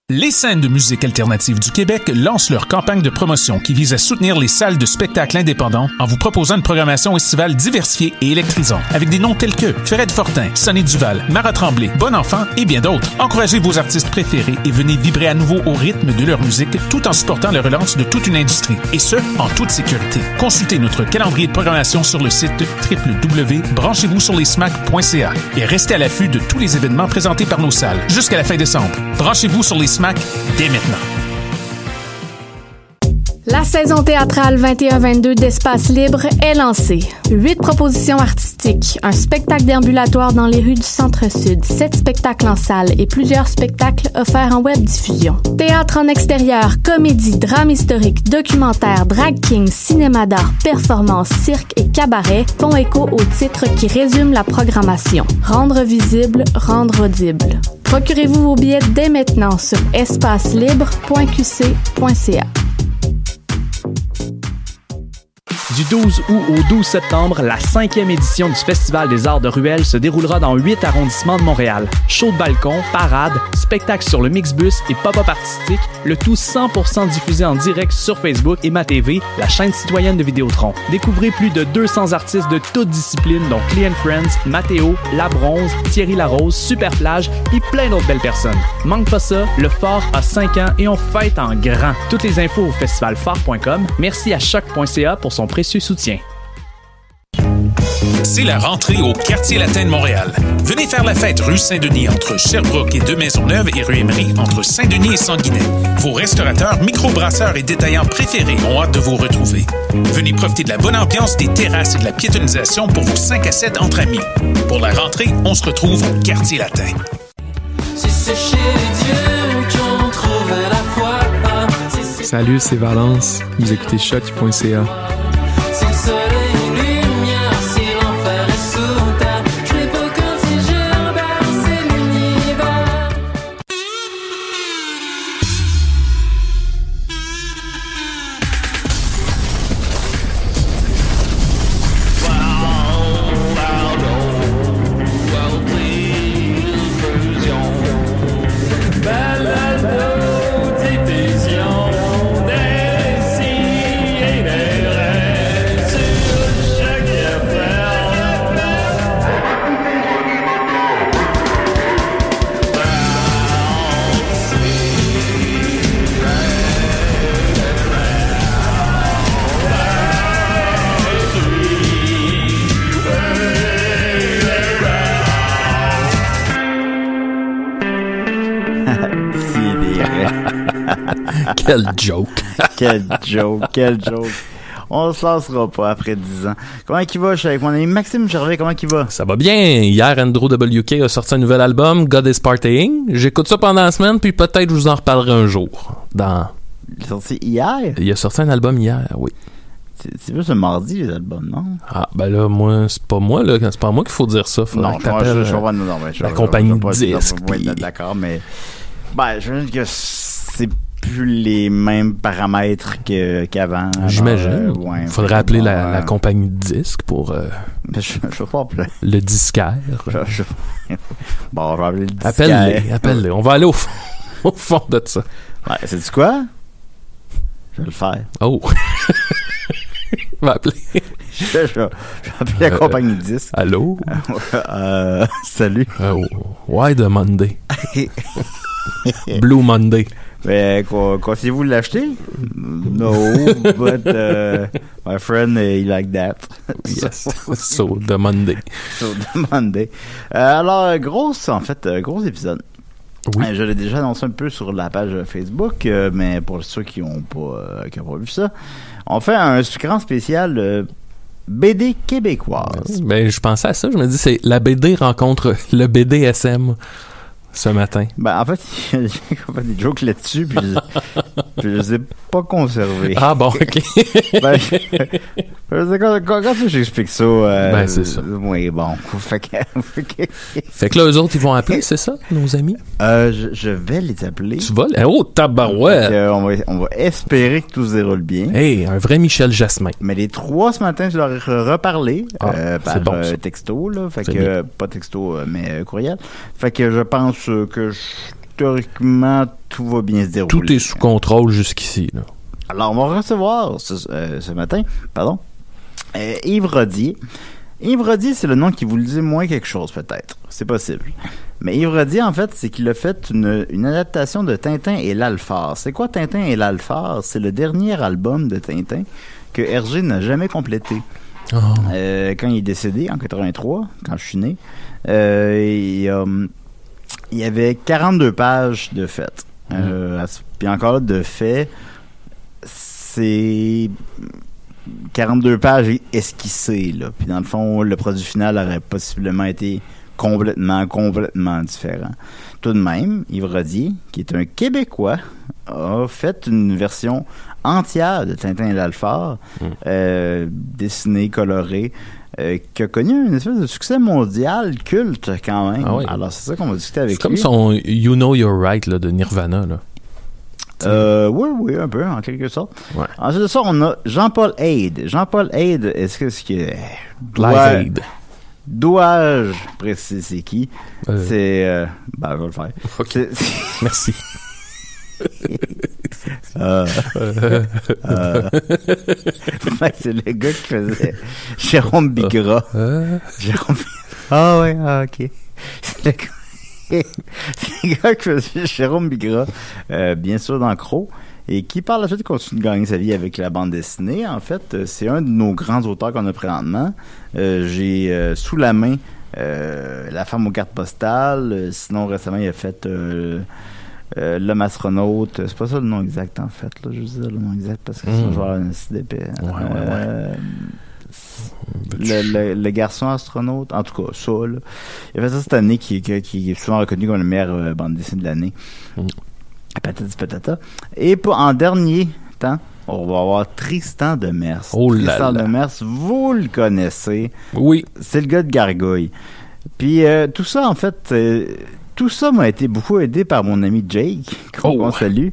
Les scènes de musique alternative du Québec lancent leur campagne de promotion qui vise à soutenir les salles de spectacles indépendants en vous proposant une programmation estivale diversifiée et électrisante avec des noms tels que Fred Fortin, Sonny Duval, Mara Tremblay, Bon Enfant et bien d'autres. Encouragez vos artistes préférés et venez vibrer à nouveau au rythme de leur musique tout en supportant la relance de toute une industrie et ce, en toute sécurité. Consultez notre calendrier de programmation sur le site www.branchez-vous-sur-les-smack.ca et restez à l'affût de tous les événements présentés par nos salles jusqu'à la fin décembre. Branchez-vous sur les SMAC dès maintenant. La saison théâtrale 21-22 d'Espace Libre est lancée. 8 propositions artistiques, un spectacle déambulatoire dans les rues du Centre-Sud, 7 spectacles en salle et plusieurs spectacles offerts en web diffusion. Théâtre en extérieur, comédie, drame historique, documentaire, drag king, cinéma d'art, performance, cirque et cabaret font écho aux titres qui résument la programmation. Rendre visible, rendre audible. Procurez-vous vos billets dès maintenant sur espacelibre.qc.ca. Du 12 août au 12 septembre, la 5e édition du Festival des Arts de Ruelle se déroulera dans 8 arrondissements de Montréal. Show de balcon, parade, spectacle sur le Mixbus et pop-up artistique, le tout 100% diffusé en direct sur Facebook et MaTV, la chaîne citoyenne de Vidéotron. Découvrez plus de 200 artistes de toutes disciplines, dont Clean Friends, Mathéo, La Bronze, Thierry Larose, Superplage et plein d'autres belles personnes. Manque pas ça, le Fort a 5 ans et on fête en grand. Toutes les infos au festivalfort.com. Merci à choc.ca pour son précieux soutien. C'est la rentrée au Quartier Latin de Montréal. Venez faire la fête rue Saint-Denis entre Sherbrooke et Deux-Maisonneuves et rue Emery entre Saint-Denis et Sanguinet. Vos restaurateurs, microbrasseurs et détaillants préférés ont hâte de vous retrouver. Venez profiter de la bonne ambiance des terrasses et de la piétonnisation pour vos 5 à 7 entre amis. Pour la rentrée, on se retrouve au Quartier Latin. Si c'est chez Dieu qu'on trouve la foi. Salut, c'est Valence. Vous écoutez choc.ca. Quel joke! Quel joke! On se lancera pas après 10 ans. Comment il va? Je suis avec mon ami Maxime Gervais. Comment il va? Ça va bien. Hier, Andrew WK a sorti un nouvel album, God is Partying. J'écoute ça pendant la semaine, puis peut-être je vous en reparlerai un jour. Il est sorti hier? Il a sorti un album hier, oui. C'est juste un mardi, les albums, non? Ah, ben là, moi, c'est pas moi qu'il faut dire ça. Non, la compagnie de disques. D'accord, mais je veux dire que c'est plus les mêmes paramètres qu'avant. J'imagine. Il faudrait appeler la compagnie de disques pour je veux pas appeler. Le disquaire. Bon, on va appeler le disquaire. Appelle-les. On va aller au fond de ça. Ouais, sais-tu quoi? Je vais le faire. Oh! On va appeler. Je vais appeler la compagnie de disques. Allô? Salut. Why the Monday? Blue Monday. Mais conseillez-vous de l'acheter? No, but my friend, he like that. Yes. So, the Monday. Alors, gros épisode. Oui. Je l'ai déjà annoncé un peu sur la page Facebook, mais pour ceux qui n'ont pas vu ça, on fait un grand spécial BD québécoise. Ben, je pensais à ça. Je me dis, c'est la BD rencontre le BDSM ce matin. Ben, en fait, j'ai fait des jokes là-dessus, puis je les ai pas conservés. Ah bon, ok. Quand j'explique ça, c'est ça. Oui, bon. Fait que là, eux autres, ils vont appeler, c'est ça, nos amis? Je vais les appeler. Tu vas? Oh, tabarouette! On va espérer que tout se déroule bien. Hey, un vrai Michel Jasmin. Mais les 3 ce matin, je leur ai reparlé par texto, là. Fait que, pas texto, mais courriel. Fait que je pense que théoriquement, tout va bien se dérouler. Tout est sous contrôle jusqu'ici, là. Alors, on va recevoir ce matin, Yves Rodier. Yves Rodier, c'est le nom qui vous le dit moins quelque chose, peut-être. C'est possible. Mais Yves Rodier, en fait, c'est qu'il a fait une adaptation de Tintin et l'Alphard. C'est quoi Tintin et l'Alphard? C'est le dernier album de Tintin que Hergé n'a jamais complété. Oh. Quand il est décédé, en 83, quand je suis né, il y avait 42 pages de faits. Puis encore là, de faits, c'est 42 pages esquissées, là. Puis dans le fond, le produit final aurait possiblement été complètement différent. Tout de même, Yves Rodier, qui est un Québécois, a fait une version entière de Tintin et l'Alphard, dessinée, colorée, qui a connu une espèce de succès mondial culte quand même. Ah oui. Alors c'est ça qu'on va discuter avec lui. C'est comme son You Know You're Right là, de Nirvana, là. Oui, un peu, en quelque sorte. Ouais. Ensuite de ça, on a Jean-Paul Haid. Jean-Paul Haid, est-ce que c'est... Live Aid. Dois-je préciser c'est qui? C'est... je vais le faire. Okay. Merci. C'est le gars qui faisait Jérôme Bigras. Ok. C'est le gars qui faisait Jérôme Bigras, bien sûr dans Crow, et qui par la suite continue de gagner sa vie avec la bande dessinée. En fait, c'est un de nos grands auteurs qu'on a présentement. J'ai sous la main La femme aux cartes postales. Sinon récemment il a fait L'homme astronaute. C'est pas ça le nom exact en fait là. Je veux dire le nom exact parce que c'est genre un site d'épée. Le garçon astronaute, en tout cas ça là. Il a fait ça cette année qui est souvent reconnu comme la meilleure bande dessinée de l'année. Patati patata. Et en dernier temps, on va avoir Tristan Demers. Tristan Demers, vous le connaissez. Oui. C'est le gars de Gargouille. Puis tout ça en fait, tout ça m'a été beaucoup aidé par mon ami Jake, qu'on salue.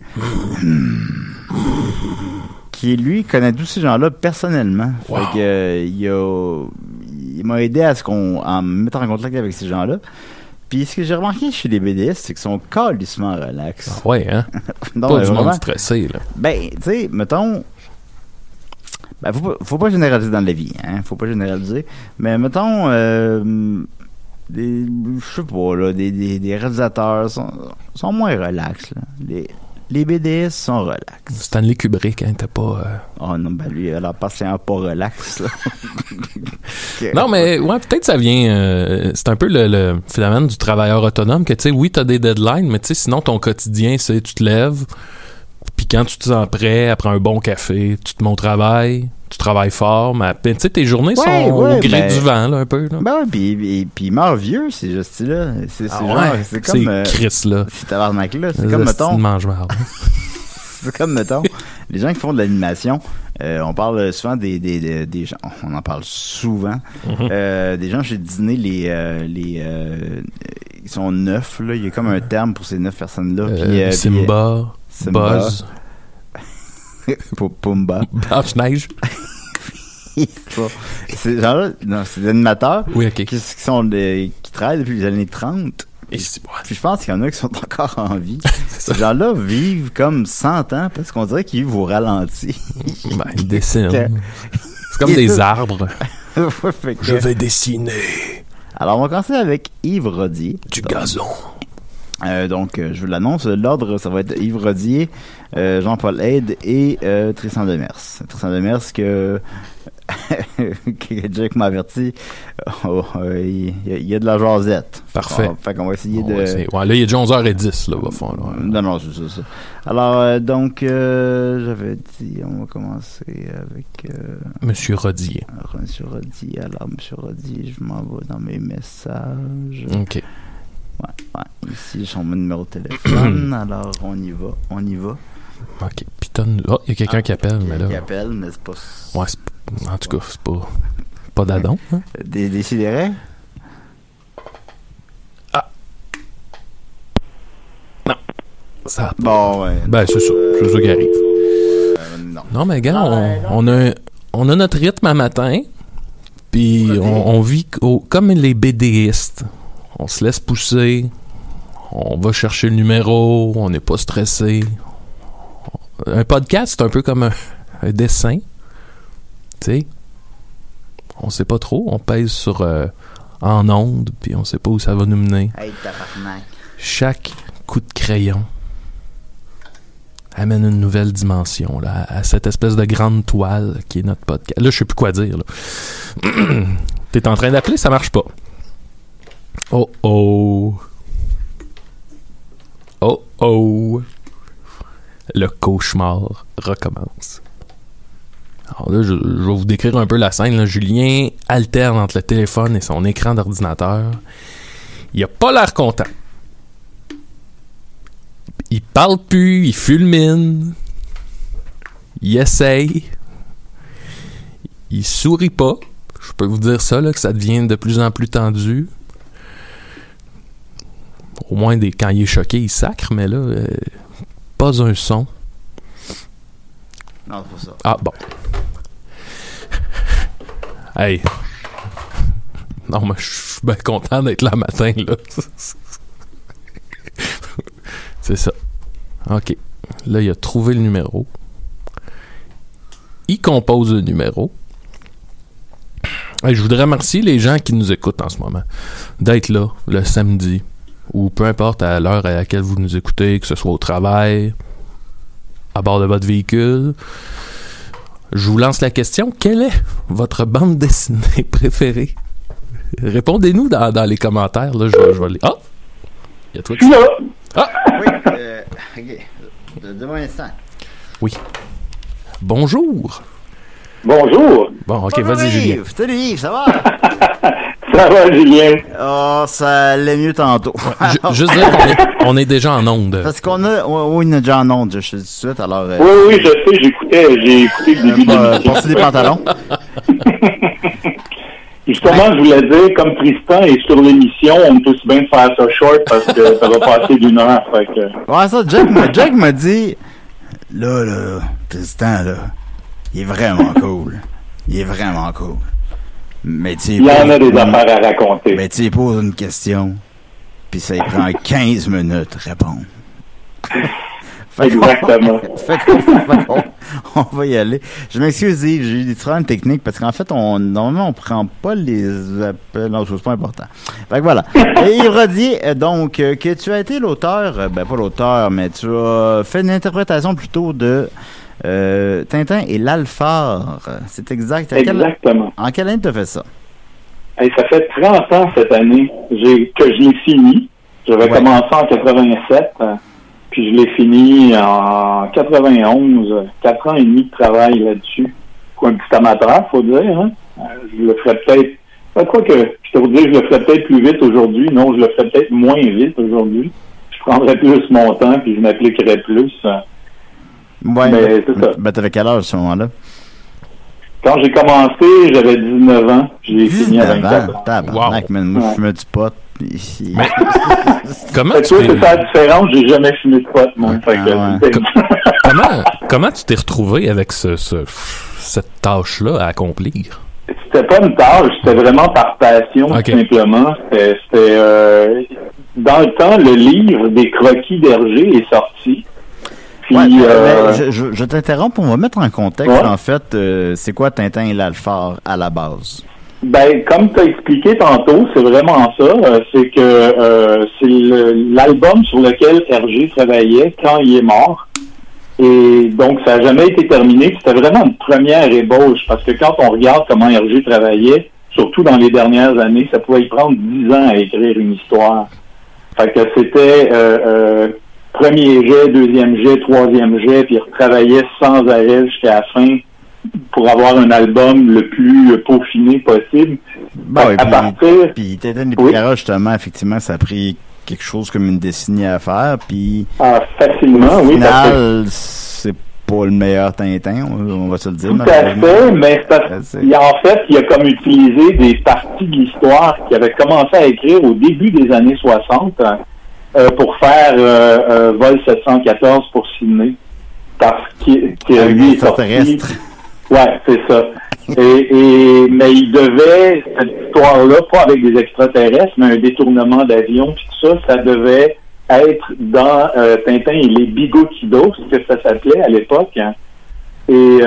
Qui, lui, connaît tous ces gens-là personnellement. Wow. Fait que, il m'a aidé à me mettre en contact avec ces gens-là. Puis, ce que j'ai remarqué chez les BDS, c'est qu'ils sont calissement relax. Ah ouais, hein? Non, pas du monde stressé, là. Ben, tu sais, mettons... Ben, faut pas généraliser dans la vie, hein? Faut pas généraliser. Mais, mettons... je sais pas, là, des réalisateurs sont moins relax, là. Les BDS sont relax. Stanley Kubrick, hein, t'as pas... Oh non, ben lui, alors partiellement pas relax, là. Non, mais ouais, peut-être ça vient... c'est un peu le phénomène du travailleur autonome, que tu sais, oui, t'as des deadlines, mais tu sais, sinon, ton quotidien, c'est tu te lèves, puis quand tu te sens prêt, après un bon café, tu te mets au travail, tu travailles fort, mais tu sais, tes journées sont au gré du vent, là, un peu. Là. Ben ouais, puis il meurt vieux, c'est juste là. C'est comme... Chris, là. C'est tabarnak-là. C'est comme, mettons... C'est comme, mettons, les gens qui font de l'animation, on parle souvent des gens... On en parle souvent. Des gens chez Disney, ils sont 9, là. Il y a comme un terme pour ces 9 personnes-là. Simba, Buzz... Pumba. Blanche-Neige. C'est genre, non, c'est des animateurs qui travaillent depuis les années 30. Puis je pense qu'il y en a qui sont encore en vie. Ces gens-là vivent comme 100 ans parce qu'on dirait qu'ils vivent au ralenti. Ben, ils dessinent. C'est comme des arbres. Je vais dessiner. Alors, on va commencer avec Yves Rodier. Du gazon. Donc, je vous l'annonce, l'ordre, ça va être Yves Rodier, Jean-Paul Haid et Tristan Demers. Tristan Demers que Jack m'a averti, il y a de la jasette. Parfait. Fait qu'on va essayer de... Ouais, là, il est déjà 11h10, là, au fond. Là. Non, c'est ça. Alors, donc, j'avais dit, on va commencer avec... Monsieur Rodier. Monsieur Rodier. Alors, Monsieur Rodier, je m'en vais dans mes messages. OK. Ouais. Ici, j'ai mon numéro de téléphone. Alors, on y va. OK. Piton. Oh, il y a quelqu'un qui appelle, mais là... Qui appelle, mais c'est pas... Ouais, en tout cas, c'est pas d'adon. Hein? Des sidérés? Ah! Non. Ça a pas... Bon, ouais. Ben, c'est ça. C'est ça qui arrive. Non, mais gars, on a notre rythme à matin, puis on vit comme les BDistes. On se laisse pousser, On va chercher le numéro, on n'est pas stressé. Un podcast, c'est un peu comme un dessin. Tu sais, on sait pas trop, on pèse sur en onde, puis on sait pas où ça va nous mener. Hey, tabarnak. Chaque coup de crayon amène une nouvelle dimension là, à cette espèce de grande toile qui est notre podcast. Là, je sais plus quoi dire. Là. T'es en train d'appeler, ça marche pas. Oh oh. Oh oh. Le cauchemar recommence. Alors là, je vais vous décrire un peu la scène. Là. Julien alterne entre le téléphone et son écran d'ordinateur. Il a pas l'air content. Il parle plus, il fulmine. Il essaye. Il sourit pas. Je peux vous dire ça, là, que ça devient de plus en plus tendu. Au moins, quand il est choqué, il sacre, mais là, pas un son. Non, c'est pas ça. Ah, bon. Hey. Non, mais je suis bien content d'être là matin, là. C'est ça. OK. Là, il a trouvé le numéro. Il compose le numéro. Hey, je voudrais remercier les gens qui nous écoutent en ce moment. D'être là, le samedi, ou peu importe à l'heure à laquelle vous nous écoutez, que ce soit au travail, à bord de votre véhicule. Je vous lance la question. Quelle est votre bande dessinée préférée? Répondez-nous dans les commentaires. Là, je vais les... Ah! Il y a toi qui... Ah! Oui, OK. Donne-moi un instant. Oui. Bonjour. Bonjour. Bon, OK, vas-y, Julien. Salut Yves, ça va? Ça va, Julien? Oh, ça allait mieux tantôt. Juste dire qu'on est déjà en onde. Parce qu'on a... Oui, on est déjà en onde, je te dis tout de suite, alors... Oui, je sais, j'ai écouté le début de l'émission. Passer des pantalons. Justement, je voulais dire, comme Tristan est sur l'émission, on peut aussi bien faire ça short parce que ça va passer d'1 heure. Fait que... Ouais, ça, Jack m'a dit, là, Tristan, là, il est vraiment cool. Il est vraiment cool. Mais tu sais, il y en a des affaires à raconter. Mais tu poses une question, puis ça lui prend 15 minutes à répondre. Exactement. On va y aller. Je m'excuse, Yves, j'ai eu des problèmes techniques parce qu'en fait, normalement, on prend pas les appels. Non, c'est pas important. Fait que voilà. Et Yves Rodier, donc, que tu as été l'auteur, pas l'auteur, mais tu as fait une interprétation plutôt de Tintin et l'Alphard. C'est exact. Exactement. En quelle année tu as fait ça? Hey, ça fait 30 ans cette année que je l'ai fini. J'avais commencé en 87. Puis je l'ai fini en 91, 4 ans et demi de travail là-dessus. Quoi, un petit amateur, faut dire, hein? Je le ferais peut-être... Quoi que, je te dire, je le ferais peut-être plus vite aujourd'hui. Non, je le ferais peut-être moins vite aujourd'hui. Je prendrais plus mon temps, puis je m'appliquerais plus. Ouais, mais c'est ça. Ben, t'avais quel âge à ce moment-là? Quand j'ai commencé, j'avais 19 ans. J'ai fini à 24 ans. Tabarnak, man, moi, je fumais du pot. Ici. Mais, comment tu c'est la différence, j'ai jamais fumé de pot, moi. Comment tu t'es retrouvé avec cette tâche-là à accomplir? C'était pas une tâche, c'était vraiment par passion, tout simplement. C'était dans le temps, le livre des croquis d'Hergé est sorti. Puis, je t'interromps, on va mettre en contexte, en fait, c'est quoi Tintin et l'Alphard à la base? Ben, comme tu as expliqué tantôt, c'est vraiment ça. C'est que c'est l'album sur lequel Hergé travaillait quand il est mort. Et donc, ça n'a jamais été terminé. C'était vraiment une première ébauche, parce que quand on regarde comment Hergé travaillait, surtout dans les dernières années, ça pouvait y prendre 10 ans à écrire une histoire. Fait que c'était premier jet, deuxième jet, troisième jet, puis il retravaillait sans arrêt jusqu'à la fin pour avoir un album le plus peaufiné possible. Puis Tintin et Picard, justement, effectivement, ça a pris quelque chose comme une décennie à faire, puis facilement, au final, c'est pas le meilleur Tintin, on va se le dire. Tout à fait, mais en fait, il a comme utilisé des parties de l'histoire qu'il avait commencé à écrire au début des années 60 pour faire Vol 714 pour Sydney, parce qu'il lui est sorti... Ouais, c'est ça. Mais il devait, cette histoire-là, pas avec des extraterrestres, mais un détournement d'avion, puis tout ça, ça devait être dans Tintin et les Bigotidos, ce que ça s'appelait à l'époque. Hein. Et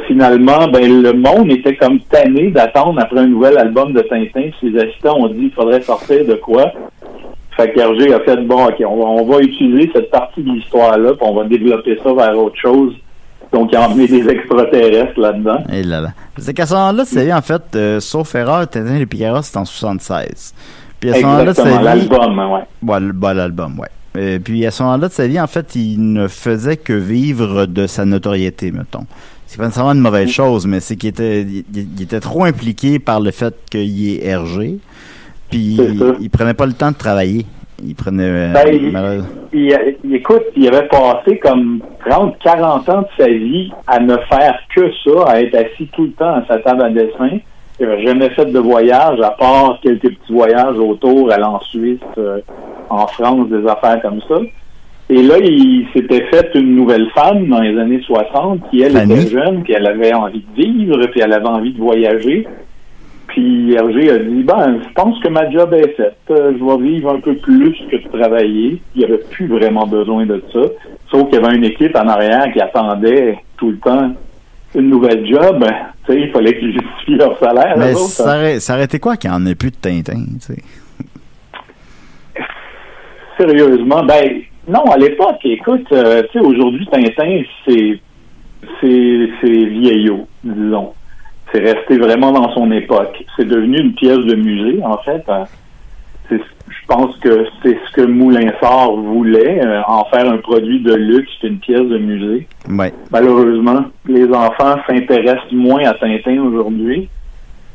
finalement, le monde était comme tanné d'attendre après un nouvel album de Tintin. Ses assistants ont dit qu'il faudrait sortir de quoi. Fait qu'Hergé a fait, bon, OK, on va utiliser cette partie de l'histoire-là, puis on va développer ça vers autre chose. Donc, il a emmené des extraterrestres là-dedans. Et là. C'est qu'à ce moment-là, c'est en fait, sauf erreur, Tintin et les Picaros, c'est en 76. Puis à ce moment-là, exactement, l'album, ouais. L'album, ouais. Puis à ce moment-là de sa vie, en fait, il ne faisait que vivre de sa notoriété, mettons. C'est pas nécessairement une mauvaise chose, mais c'est qu'il était trop impliqué par le fait qu'il est Hergé. Puis il prenait pas le temps de travailler. Il prenait... écoute, il avait passé comme 30-40 ans de sa vie à ne faire que ça, à être assis tout le temps à sa table à dessin. Il n'avait jamais fait de voyage, à part quelques petits voyages autour, aller en Suisse, en France, des affaires comme ça. Et là, il s'était fait une nouvelle femme dans les années 60, qui, elle, était jeune, puis elle avait envie de vivre, puis elle avait envie de voyager. Puis Hergé a dit, je pense que ma job est faite. Je vais vivre un peu plus que de travailler. Il n'y avait plus vraiment besoin de ça. Sauf qu'il y avait une équipe en arrière qui attendait tout le temps une nouvelle job. Tu sais, il fallait qu'ils justifient leur salaire. Mais ça aurait été quoi qu'il n'y en ait plus de Tintin, tu sais? Sérieusement, non, à l'époque, écoute, tu sais, aujourd'hui, Tintin, c'est vieillot, disons. C'est resté vraiment dans son époque. C'est devenu une pièce de musée, en fait. Je pense que c'est ce que Moulinsart voulait, en faire un produit de luxe, c'est une pièce de musée. Ouais. Malheureusement, les enfants s'intéressent moins à Tintin aujourd'hui.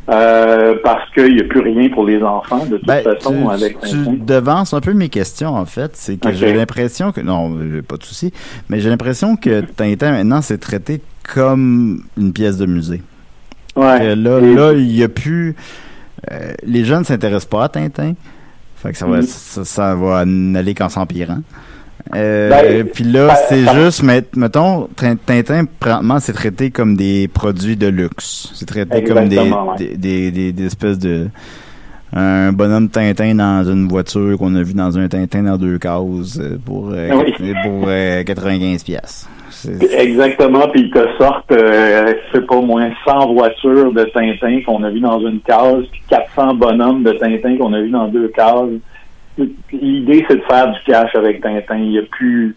Parce qu'il n'y a plus rien pour les enfants, de toute façon, avec Tintin. Tu devances un peu mes questions, en fait. C'est que j'ai l'impression que... Non, pas de souci. Mais j'ai l'impression que Tintin, maintenant, c'est traité comme une pièce de musée. Ouais. Là, il n'y a plus... les jeunes ne s'intéressent pas à Tintin. Fait que ça va n'aller qu'en s'empirant. Puis là, c'est juste, mettons, Tintin, présentement, c'est traité comme des produits de luxe. C'est traité comme des espèces de... Un bonhomme Tintin dans une voiture qu'on a vu dans un Tintin dans 2 cases pour 95 piastres. Exactement, puis ils te sortent, c'est pas moins 100 voitures de Tintin qu'on a vu dans une case, puis 400 bonhommes de Tintin qu'on a vu dans 2 cases. L'idée, c'est de faire du cash avec Tintin. Il y a plus...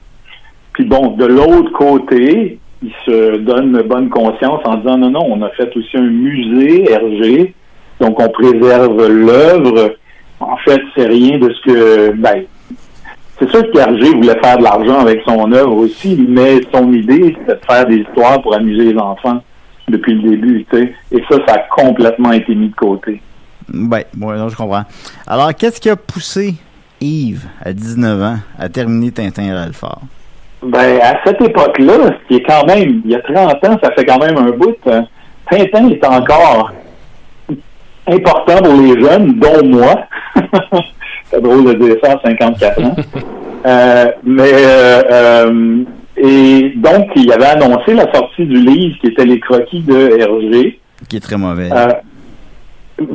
Puis bon, de l'autre côté, ils se donnent bonne conscience en disant non, on a fait aussi un musée Hergé, donc on préserve l'œuvre. En fait, c'est rien de ce que... c'est sûr qu'Hergé voulait faire de l'argent avec son œuvre aussi, mais son idée, c'était de faire des histoires pour amuser les enfants depuis le début, tu sais. Et ça a complètement été mis de côté. Non, je comprends. Alors, qu'est-ce qui a poussé Yves, à 19 ans, à terminer Tintin et Ralphard? À cette époque-là, ce qui est quand même, il y a 30 ans, ça fait quand même un bout, Tintin est encore important pour les jeunes, dont moi. C'est drôle de dire ça à 54 ans. Et donc, il avait annoncé la sortie du livre qui était Les croquis de Hergé. Qui est très mauvais. C'est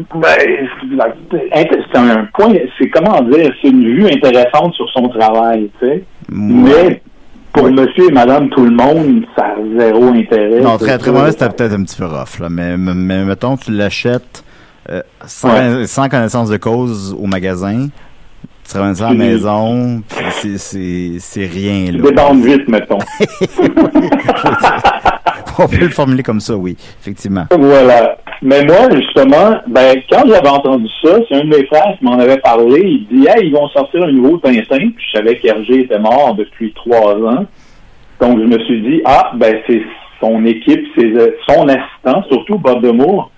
un point, c'est comment dire, c'est une vue intéressante sur son travail, tu sais. Mais pour monsieur et madame tout le monde, ça a zéro intérêt. Non, très très mauvais, c'était peut-être un petit peu rough, là. Mais mettons, tu l'achètes sans connaissance de cause au magasin. Tu ramènes ça à la maison, puis c'est rien, là. Débande vite, mettons. On peut le formuler comme ça, oui, effectivement. Voilà. Mais moi, justement, quand j'avais entendu ça, c'est un de mes frères qui m'en avait parlé. Il dit, ils vont sortir un nouveau Tintin. Puis je savais qu'Hergé était mort depuis 3 ans. Donc, je me suis dit, c'est son équipe, c'est son assistant, surtout Bob Demour,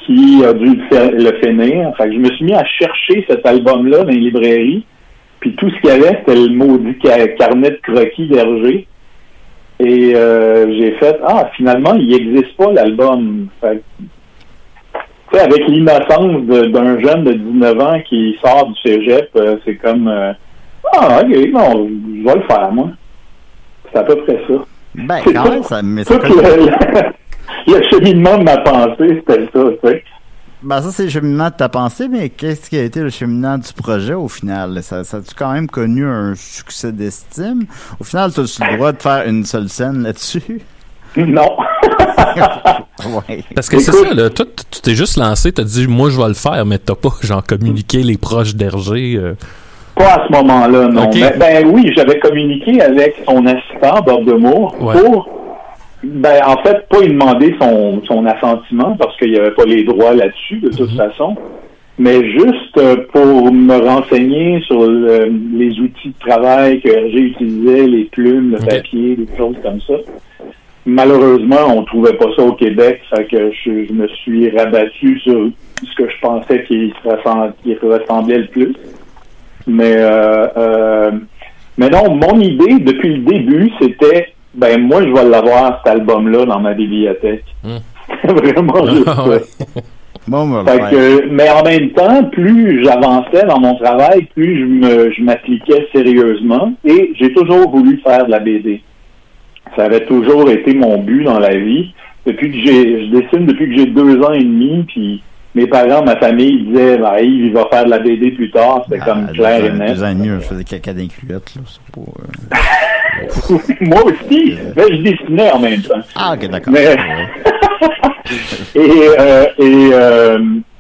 qui a dû le finir. Fait que je me suis mis à chercher cet album-là dans les librairies. Puis tout ce qu'il y avait, c'était le maudit carnet de croquis d'Hergé. Et j'ai fait, finalement, il n'existe pas l'album. Fait que, avec l'innocence d'un jeune de 19 ans qui sort du cégep, c'est comme, ok, non, je vais le faire, moi. C'est à peu près ça. Quand même, ça... Le cheminement de ma pensée, c'était ça, tu sais. Ben ça, c'est le cheminement de ta pensée, mais qu'est-ce qui a été le cheminement du projet au final? Ça a-tu quand même connu un succès d'estime? Au final, tu as le droit de faire une seule scène là-dessus? Non. Ouais. Parce que c'est ça, là. Toi, tu t'es juste lancé, t'as dit, moi, je vais le faire, mais t'as pas, genre, communiqué les proches d'Hergé. Pas à ce moment-là, non. Okay. Ben oui, j'avais communiqué avec son assistant, Bob Demour, pour, en fait, pas lui demander son assentiment, parce qu'il n'y avait pas les droits là-dessus, de toute façon, mais juste pour me renseigner sur les outils de travail que Hergé utilisait, les plumes, le papier, des choses comme ça. Malheureusement, on trouvait pas ça au Québec, fait que je me suis rabattu sur ce que je pensais qui ressemblait le plus. Mais non, mon idée depuis le début, c'était moi je vais l'avoir cet album-là dans ma bibliothèque. Vraiment juste ça. Mais en même temps, plus j'avançais dans mon travail, plus je m'appliquais sérieusement et j'ai toujours voulu faire de la BD. Ça avait toujours été mon but dans la vie. Je dessine depuis que j'ai 2 ans et demi, puis mes parents, ma famille, ils disaient, Yves, il va faire de la BD plus tard. C'était comme clair et net. 2 ans et demi, je faisais caca d'inculotte, là. C'est pas, Moi aussi, mais je dessinais en même temps. Ah, ok, d'accord. Mais...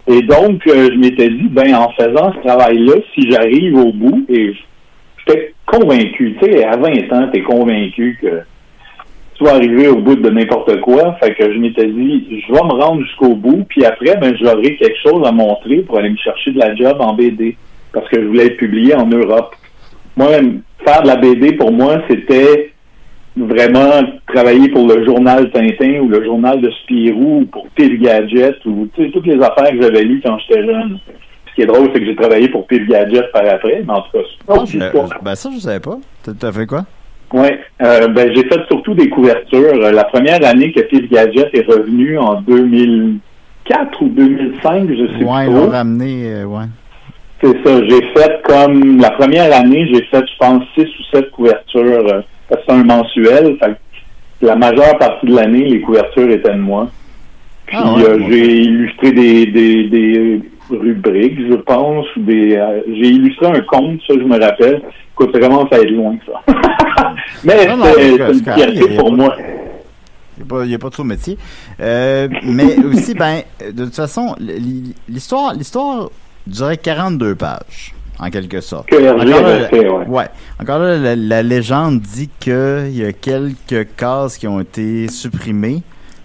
et donc, je m'étais dit, en faisant ce travail-là, si j'arrive au bout, et j'étais convaincu, tu sais, à 20 ans, t'es convaincu que tu vas arriver au bout de n'importe quoi. Fait que je m'étais dit, je vais me rendre jusqu'au bout, puis après, j'aurai quelque chose à montrer pour aller me chercher de la job en BD. Parce que je voulais être publié en Europe. Moi, faire de la BD, pour moi, c'était vraiment travailler pour le journal Tintin ou le journal de Spirou ou pour Pif Gadget ou toutes les affaires que j'avais lues quand j'étais jeune. Ce qui est drôle, c'est que j'ai travaillé pour Pif Gadget par après, mais en tout cas, ça, je savais pas. T'as fait quoi? Oui, j'ai fait surtout des couvertures. La première année que Pif Gadget est revenu en 2004 ou 2005, je sais pas. Ouais, ils l'ont ramené, ouais. C'est ça, j'ai fait comme la première année, j'ai fait, je pense, 6 ou 7 couvertures. C'est un mensuel. Fait que la majeure partie de l'année, les couvertures étaient de moi. Puis j'ai illustré des rubriques, je pense. J'ai illustré un conte, ça je me rappelle. Écoute, ça commence à être loin que ça. Mais c'est une fierté pour moi. Il n'y a pas trop de métier. Mais aussi, de toute façon, l'histoire durait 42 pages, en quelque sorte. Encore là, la légende dit qu'il y a quelques cases qui ont été supprimées.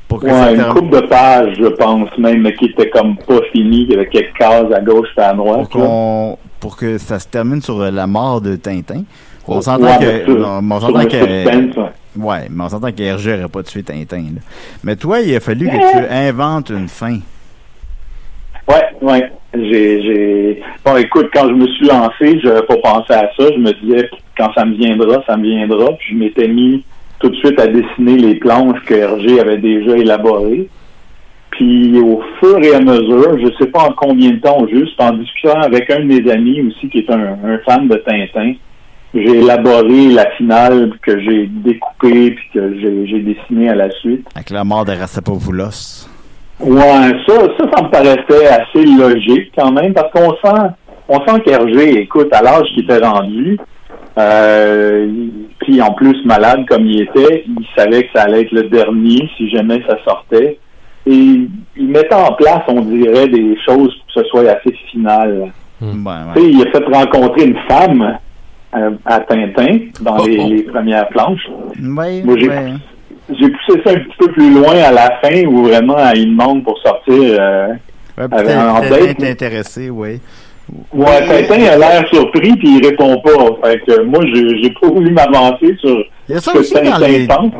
Pour que une couple de pages, je pense même, mais qui était comme pas finie, il y avait quelques cases à gauche et à droite. Pour que ça se termine sur la mort de Tintin. On s'entend qu'Hergé n'aurait pas tué Tintin. Là. Mais toi, il a fallu que tu inventes une fin. Ouais. Bon, écoute, quand je me suis lancé, je n'avais pas pensé à ça. Je me disais, quand ça me viendra. Puis je m'étais mis tout de suite à dessiner les planches que Hergé avait déjà élaborées. Puis au fur et à mesure, je sais pas en combien de temps juste, en discutant avec un de mes amis aussi qui est un fan de Tintin, j'ai élaboré la finale que j'ai découpée puis que j'ai dessiné à la suite. Avec la mort de Rassapopoulos. Ouais, ça me paraissait assez logique quand même, parce qu'on sent qu'Hergé, écoute, à l'âge qu'il était rendu, puis en plus malade comme il était, il savait que ça allait être le dernier si jamais ça sortait. Et il mettait en place, on dirait, des choses pour que ce soit assez final. Tu sais, il a fait rencontrer une femme à Tintin dans les premières planches. Moi, j'ai poussé ça un petit peu plus loin à la fin où vraiment il demande pour sortir en date. T'es intéressé, oui. Ouais, Tintin a l'air surpris puis il répond pas. Fait que moi, j'ai pas voulu m'avancer sur il y a ça aussi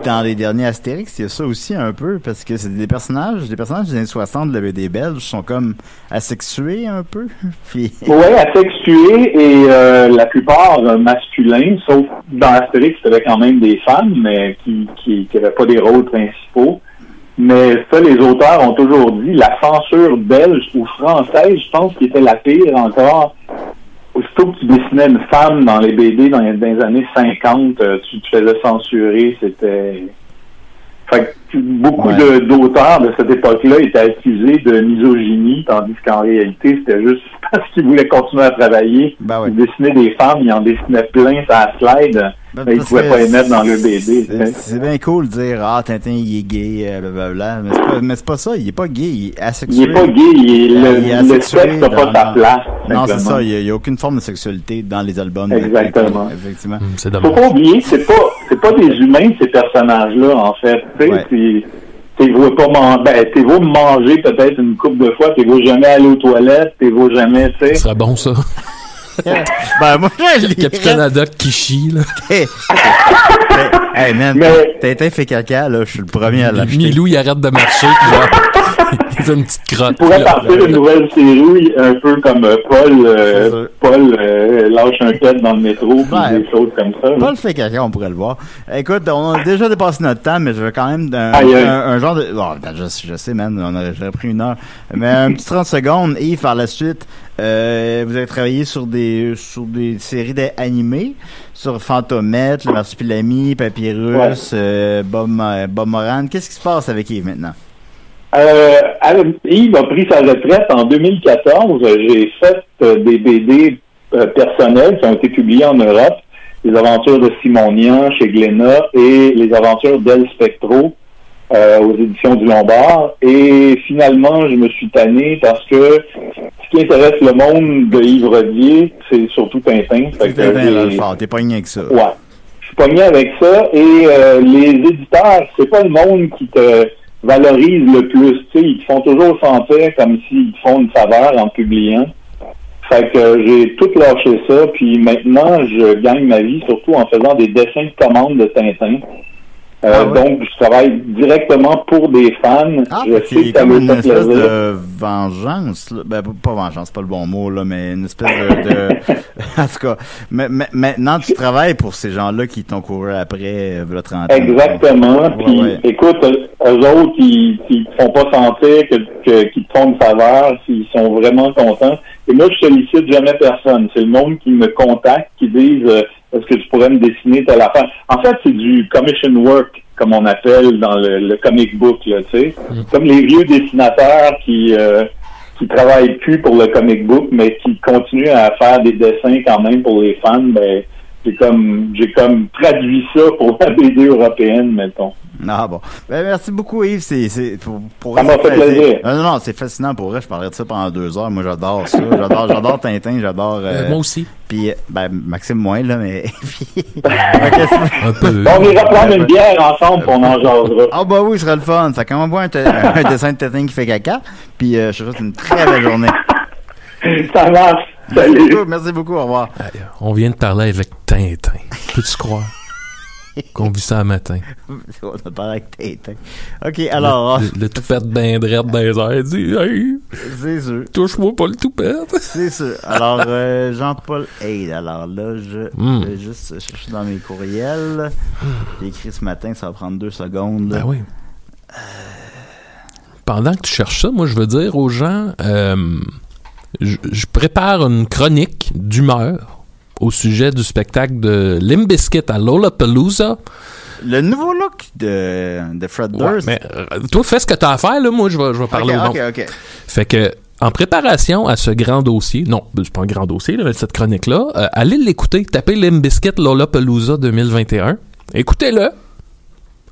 dans les derniers Astérix, il y a ça aussi un peu, parce que c'est des personnages des années 60 de la BD belge sont comme asexués un peu. Puis... Ouais, asexués et la plupart masculins, sauf dans Astérix, c'était quand même des femmes, mais qui n'avaient pas des rôles principaux. Mais ça, les auteurs ont toujours dit, la censure belge ou française, je pense qu'il était la pire encore. Aussitôt que tu dessinais une femme dans les BD dans les années 50, tu te faisais censurer, c'était... Fait beaucoup d'auteurs de cette époque-là étaient accusés de misogynie, tandis qu'en réalité, c'était juste parce qu'ils voulaient continuer à travailler. Ils dessinaient des femmes, ils en dessinaient plein sur la slide, mais ils ne pouvaient pas les mettre dans le BD. C'est bien cool de dire « Ah, Tintin, il est gay, blablabla. » Mais c'est pas ça, il est pas gay, il est asexué. Il est pas gay, le sexe n'a pas sa place. Non, c'est ça, il n'y a aucune forme de sexualité dans les albums. Exactement. Effectivement. C'est dommage. Faut pas oublier, c'est pas des humains, ces personnages-là, en fait. T'es vois pas t'es vois manger peut-être une couple de fois, t'es vois jamais aller aux toilettes, t'es vois jamais, tu sais. Ce serait bon, ça. Moi, Capitaine Haddock qui chie, là. Hey, man, Tintin fait caca, là, je suis le premier à l'acheter. Milou, il arrête de marcher, puis genre, il fait une petite crotte. Tu pourrais partir une nouvelle série, un peu comme Paul lâche un pet dans le métro, puis des choses comme ça. Paul fait caca, on pourrait le voir. Écoute, on a déjà dépassé notre temps, mais je veux quand même un genre de... Oh, je sais, man, j'aurais pris 1 heure. Mais un petit 30 secondes, Yves, par la suite, vous avez travaillé sur des séries animées, sur Fantomètre, Le Marsupilami, Papyrus, Bob Moran. Qu'est-ce qui se passe avec Yves maintenant? Yves a pris sa retraite en 2014. J'ai fait des BD personnels qui ont été publiés en Europe. Les aventures de Simonian chez Glénat et les aventures d'El Spectro aux éditions du Lombard. Et finalement, je me suis tanné parce que ce qui intéresse le monde de Yves Rodier, c'est surtout Tintin. T'es pogné avec ça. Ouais. Je suis pogné avec ça. Et les éditeurs, c'est pas le monde qui te valorise le plus. Tu sais, ils te font toujours sentir comme s'ils te font une faveur en publiant. Fait que j'ai tout lâché ça. Puis maintenant, je gagne ma vie surtout en faisant des dessins de commande de Tintin. Donc, je travaille directement pour des fans. Je sais que ça me fait plaisir. De vengeance. Là. Pas vengeance, c'est pas le bon mot, là, mais une espèce de... En tout cas, maintenant, tu travailles pour ces gens-là qui t'ont couru après le 30 ans. Exactement. Puis, écoute, eux autres, ils te font pas sentir qu'ils te font une faveur, s'ils sont vraiment contents. Et moi, je sollicite jamais personne. C'est le monde qui me contacte, qui disent est-ce que tu pourrais me dessiner telle affaire? En fait, c'est du commission work, comme on appelle dans le comic book, là, tu sais. Comme les vieux dessinateurs qui travaillent plus pour le comic book, mais qui continuent à faire des dessins quand même pour les fans, ben, j'ai comme traduit ça pour la BD européenne, mettons. Ah bon. Ben, merci beaucoup, Yves. Pour ça m'a fait plaisir. Non, c'est fascinant pour vrai. Je parlerai de ça pendant 2 heures. Moi, j'adore ça. J'adore Tintin, j'adore... moi aussi. Puis, Maxime moins, là, mais... Un peu. On ira prendre une bière ensemble, pour on en jasera. Ah bah oui, ce sera le fun. Ça commence un dessin de Tintin qui fait caca. Puis, je te souhaite une très belle journée. Ça marche. Salut. Merci beaucoup. Au revoir. On vient de parler avec Tintin. Peux-tu croire qu'on vit ça un matin? On a parlé avec Tintin. OK, alors... Le toupette ben drette dans les airs dit « Hey, c'est sûr. Touche-moi pas le toupette. » C'est sûr. Alors, Jean-Paul Haid. Alors là, je vais juste chercher dans mes courriels. J'ai écrit ce matin, ça va prendre 2 secondes. Ben oui. Pendant que tu cherches ça, moi, je veux dire aux gens... Je prépare une chronique d'humeur au sujet du spectacle de Limp Bizkit à Lollapalooza. Le nouveau look de Fred Durst. Ouais, mais toi, fais ce que tu as à faire, là. Moi, je vais parler au nom. OK. Fait que, en préparation à ce grand dossier, non, c'est pas un grand dossier, là, mais cette chronique-là, allez l'écouter. Tapez Limp Bizkit Lollapalooza 2021. Écoutez-le.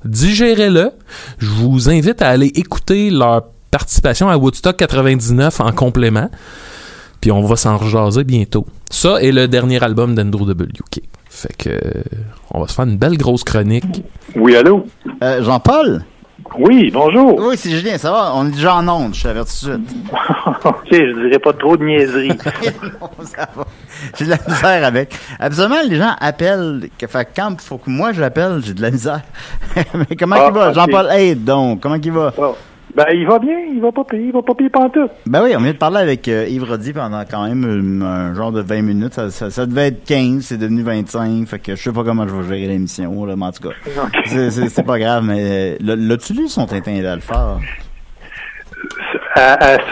Digérez-le. Je vous invite à aller écouter leur participation à Woodstock 99 en complément. Puis on va s'en rejaser bientôt. Ça est le dernier album d'Andrew W.K. Fait que on va se faire une belle grosse chronique. Oui, allô? Jean-Paul? Oui, bonjour. Oui, c'est Julien, ça va? On est déjà en onde, je t'avertis tout de suite. OK, je dirais pas trop de niaiseries. Non, ça va. J'ai de la misère avec. Absolument, les gens appellent. Fait quand il faut que moi je l'appelle, j'ai de la misère. Mais comment il va? Okay. Jean-Paul Haid, donc, comment il va? Oh. Ben, il va bien, il va pas pire pantoute. Ben oui, on vient de parler avec Yves Rodier pendant quand même un genre de 20 minutes. Ça devait être 15, c'est devenu 25. Fait que je sais pas comment je vais gérer l'émission, là, mais en tout cas. Okay. C'est pas grave, mais l'as-tu lu son Tintin et l'Alphard?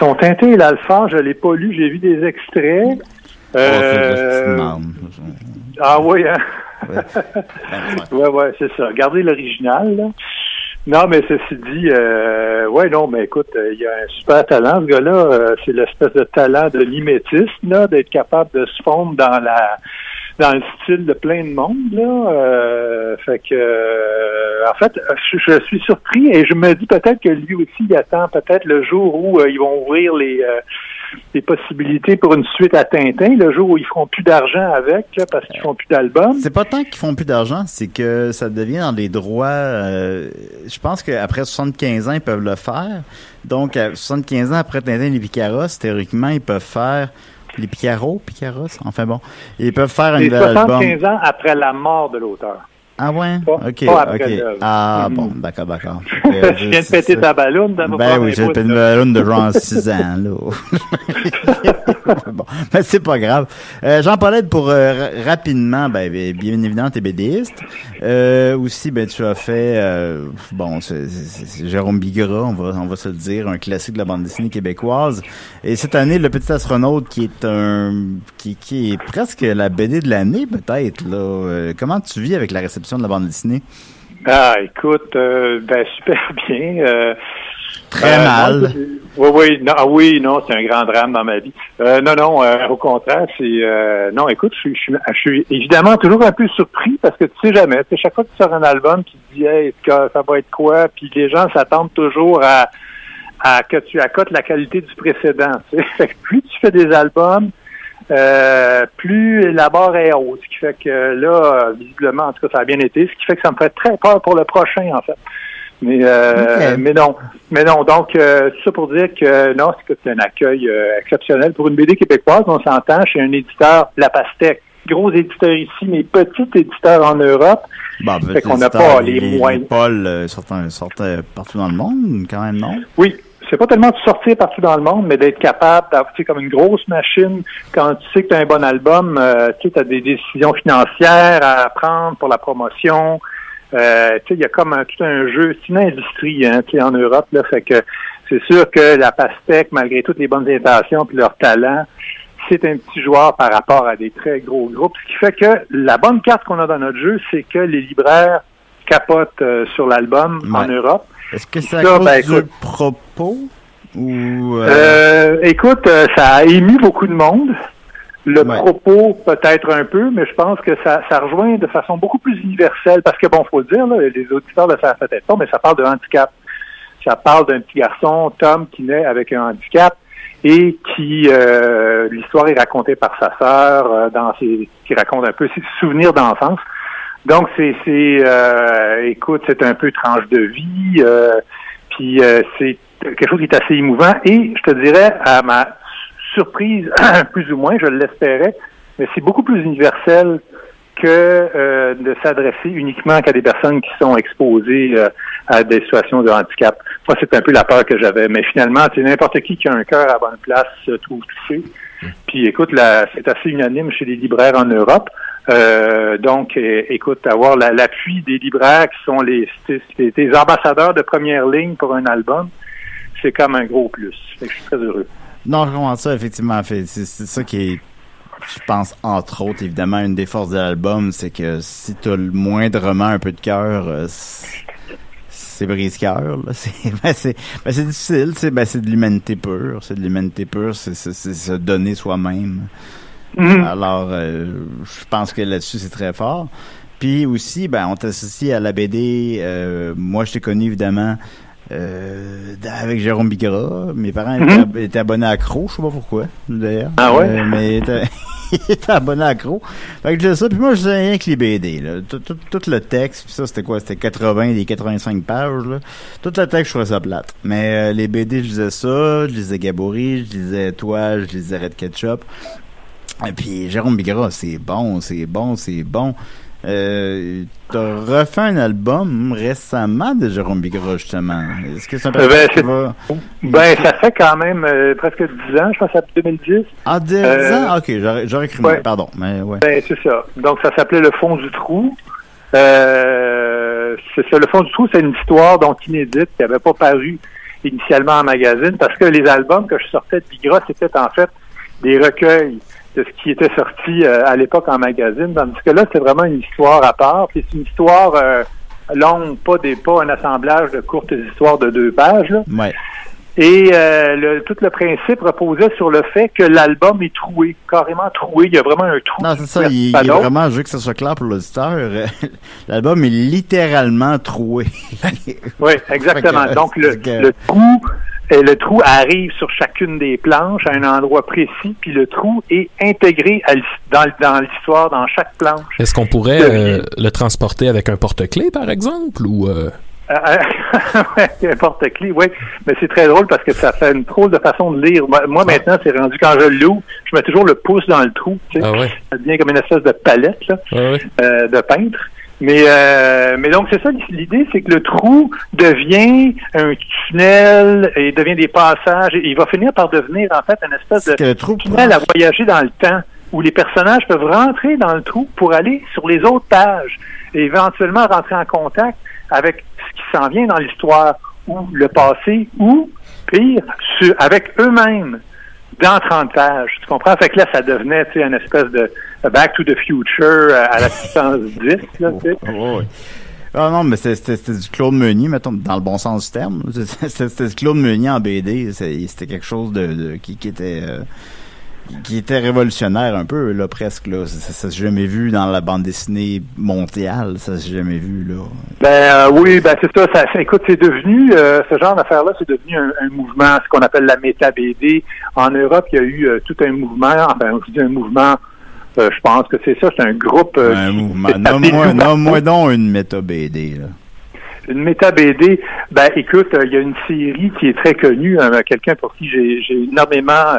Son Tintin et l'Alphard, je l'ai pas lu, j'ai vu des extraits. Ah oui, hein? Ouais, c'est ça. Regardez l'original, là. Non, mais ceci dit, mais écoute, il y a un super talent, ce gars-là. C'est l'espèce de talent de mimétisme, là, d'être capable de se fondre dans le style de plein de monde, là. En fait, je suis surpris et je me dis peut-être que lui aussi, il attend peut-être le jour où ils vont ouvrir les possibilités pour une suite à Tintin, le jour où ils feront plus d'argent avec, là, parce qu'ils font plus d'albums. C'est pas tant qu'ils font plus d'argent, c'est que ça devient dans les droits. Je pense qu'après 75 ans, ils peuvent le faire. Donc, à 75 ans après Tintin et les Picaros, théoriquement, ils peuvent faire les Picaros, enfin bon. Ils peuvent faire un nouvel album. 75 ans après la mort de l'auteur. Ah ouais? Pas après Bon, d'accord. Je viens de péter ta balloune. Oui, j'ai pété une balloune de genre 6 ans, là. Bon, mais c'est pas grave. Jean Paulette, pour rapidement, bien évidemment, t'es BDiste. Aussi, tu as fait, c'est Jérôme Bigras, on va se le dire, un classique de la bande dessinée québécoise. Et cette année, Le Petit Astronaute, qui est presque la BD de l'année, peut-être, là. Comment tu vis avec la réception de la bande dessinée? Ah, écoute, super bien. Très mal. Non, c'est un grand drame dans ma vie. Au contraire, écoute, je suis évidemment toujours un peu surpris parce que tu sais jamais. C'est chaque fois que tu sors un album qui te dit, hey, ça va être quoi? Puis les gens s'attendent toujours à que tu accotes la qualité du précédent. Tu sais. Fait que plus tu fais des albums, plus la barre est haute. Ce qui fait que là, visiblement, en tout cas, ça a bien été. Ce qui fait que ça me fait très peur pour le prochain, en fait. Mais non. Donc, c'est ça pour dire que non, c'est un accueil exceptionnel pour une BD québécoise. On s'entend chez un éditeur, La Pastèque. Gros éditeur ici, mais petit éditeur en Europe. Fait qu'on n'a pas les moyens. Paul sortent partout dans le monde, quand même, non? Oui. C'est pas tellement de sortir partout dans le monde, mais d'être capable d'avoir, tu sais, comme une grosse machine, quand tu sais que tu as un bon album, tu as des décisions financières à prendre pour la promotion. Tu sais, il y a comme tout un jeu, c'est une industrie, tu sais, en Europe, là, fait que c'est sûr que la Pastèque, malgré toutes les bonnes intentions puis leur talent, c'est un petit joueur par rapport à des très gros groupes. Ce qui fait que la bonne carte qu'on a dans notre jeu, c'est que les libraires capotent sur l'album en Europe. Est-ce que c'est à cause du propos ou écoute, ça a ému beaucoup de monde. Le propos peut-être un peu, mais je pense que ça rejoint de façon beaucoup plus universelle parce que bon, faut le dire, là, les auditeurs le savent peut-être pas, mais ça parle de handicap. Ça parle d'un petit garçon, Tom, qui naît avec un handicap et qui l'histoire est racontée par sa sœur qui raconte un peu ses souvenirs d'enfance. Donc écoute, c'est un peu tranche de vie, puis c'est quelque chose qui est assez émouvant et je te dirais à ma surprise, plus ou moins, je l'espérais, mais c'est beaucoup plus universel que de s'adresser uniquement qu'à des personnes qui sont exposées à des situations de handicap. Moi, c'est un peu la peur que j'avais, mais finalement, c'est n'importe qui a un cœur à bonne place se trouve touché. Puis écoute, c'est assez unanime chez les libraires en Europe. Donc, écoute, avoir l'appui des libraires qui sont les ambassadeurs de première ligne pour un album, c'est comme un gros plus. Fait que je suis très heureux. Non, je comprends ça, effectivement. C'est ça qui est, je pense, entre autres, évidemment, une des forces de l'album, c'est que si t'as le moindrement un peu de cœur, c'est brise-cœur. C'est difficile. C'est de l'humanité pure. C'est de l'humanité pure. C'est se donner soi-même. Mm-hmm. Alors, je pense que là-dessus, c'est très fort. Puis aussi, on t'associe à la BD. Moi, je t'ai connu, évidemment, avec Jérôme Bigras. Mes parents étaient abonnés à Crow, je sais pas pourquoi, d'ailleurs. Ah ouais? Mais ils étaient abonnés à Crow. Fait que je disais ça, puis moi, je disais rien que les BD, là. Tout le texte, puis ça, c'était quoi? C'était 85 pages, là. Tout le texte, je trouvais ça plate. Mais les BD, je lisais ça, je lisais Gabory, je lisais Toi, je lisais Red Ketchup. Et puis Jérôme Bigras, c'est bon. T'as refait un album récemment de Jérôme Bigras, justement. Est-ce que c'est un personnage qui va... ça fait quand même presque 10 ans, je pense, à 2010. Ah, 10 ans? Ok, j'aurais cru mal, pardon. Mais ouais. C'est ça. Donc, ça s'appelait Le Fond du Trou. C'est ça, Le Fond du Trou, c'est une histoire donc inédite qui n'avait pas paru initialement en magazine parce que les albums que je sortais de Bigras, c'était en fait des recueils de ce qui était sorti à l'époque en magazine, tandis que là, c'est vraiment une histoire à part. Puis c'est une histoire longue, pas un assemblage de courtes histoires de 2 pages. Là. Ouais. Et tout le principe reposait sur le fait que l'album est troué, carrément troué. Il y a vraiment un trou. Non, c'est ça. Il est vraiment, je veux que ça soit clair pour l'auditeur. L'album est littéralement troué. Oui, exactement. Donc, le trou arrive sur chacune des planches à un endroit précis, puis le trou est intégré dans l'histoire, dans chaque planche. Est-ce qu'on pourrait le transporter avec un porte-clés, par exemple, ou... un porte-clés, oui. Mais c'est très drôle parce que ça fait une drôle de façon de lire. Moi, maintenant, c'est rendu quand je l'ouvre, je mets toujours le pouce dans le trou. Tu sais. Ah ouais. Ça devient comme une espèce de palette là, de peintre. Mais donc, c'est ça, l'idée, c'est que le trou devient un tunnel et devient des passages. Et il va finir par devenir, en fait, une espèce de tunnel à voyager dans le temps, où les personnages peuvent rentrer dans le trou pour aller sur les autres pages et éventuellement rentrer en contact avec ce qui s'en vient dans l'histoire, ou le passé, ou, pire, avec eux-mêmes, dans 30 pages. Tu comprends? Fait que là, ça devenait, tu sais, une espèce de Back to the Future à la puissance 10, là, tu sais. Oui. Ah non, mais c'était du Claude Meunier, mettons, dans le bon sens du terme. C'était du Claude Meunier en BD. C'était quelque chose qui était révolutionnaire un peu, là, presque, là. Ça s'est jamais vu dans la bande dessinée mondiale, ça s'est jamais vu, là. Oui, c'est ça. Écoute, c'est devenu, ce genre d'affaire-là, c'est devenu un mouvement, ce qu'on appelle la méta-BD. En Europe, il y a eu tout un mouvement, enfin, je dis un mouvement, je pense que c'est ça, c'est un groupe... un mouvement. Nomme-moi donc une méta-BD, là. Une méta-BD, écoute, il y a une série qui est très connue, quelqu'un pour qui j'ai énormément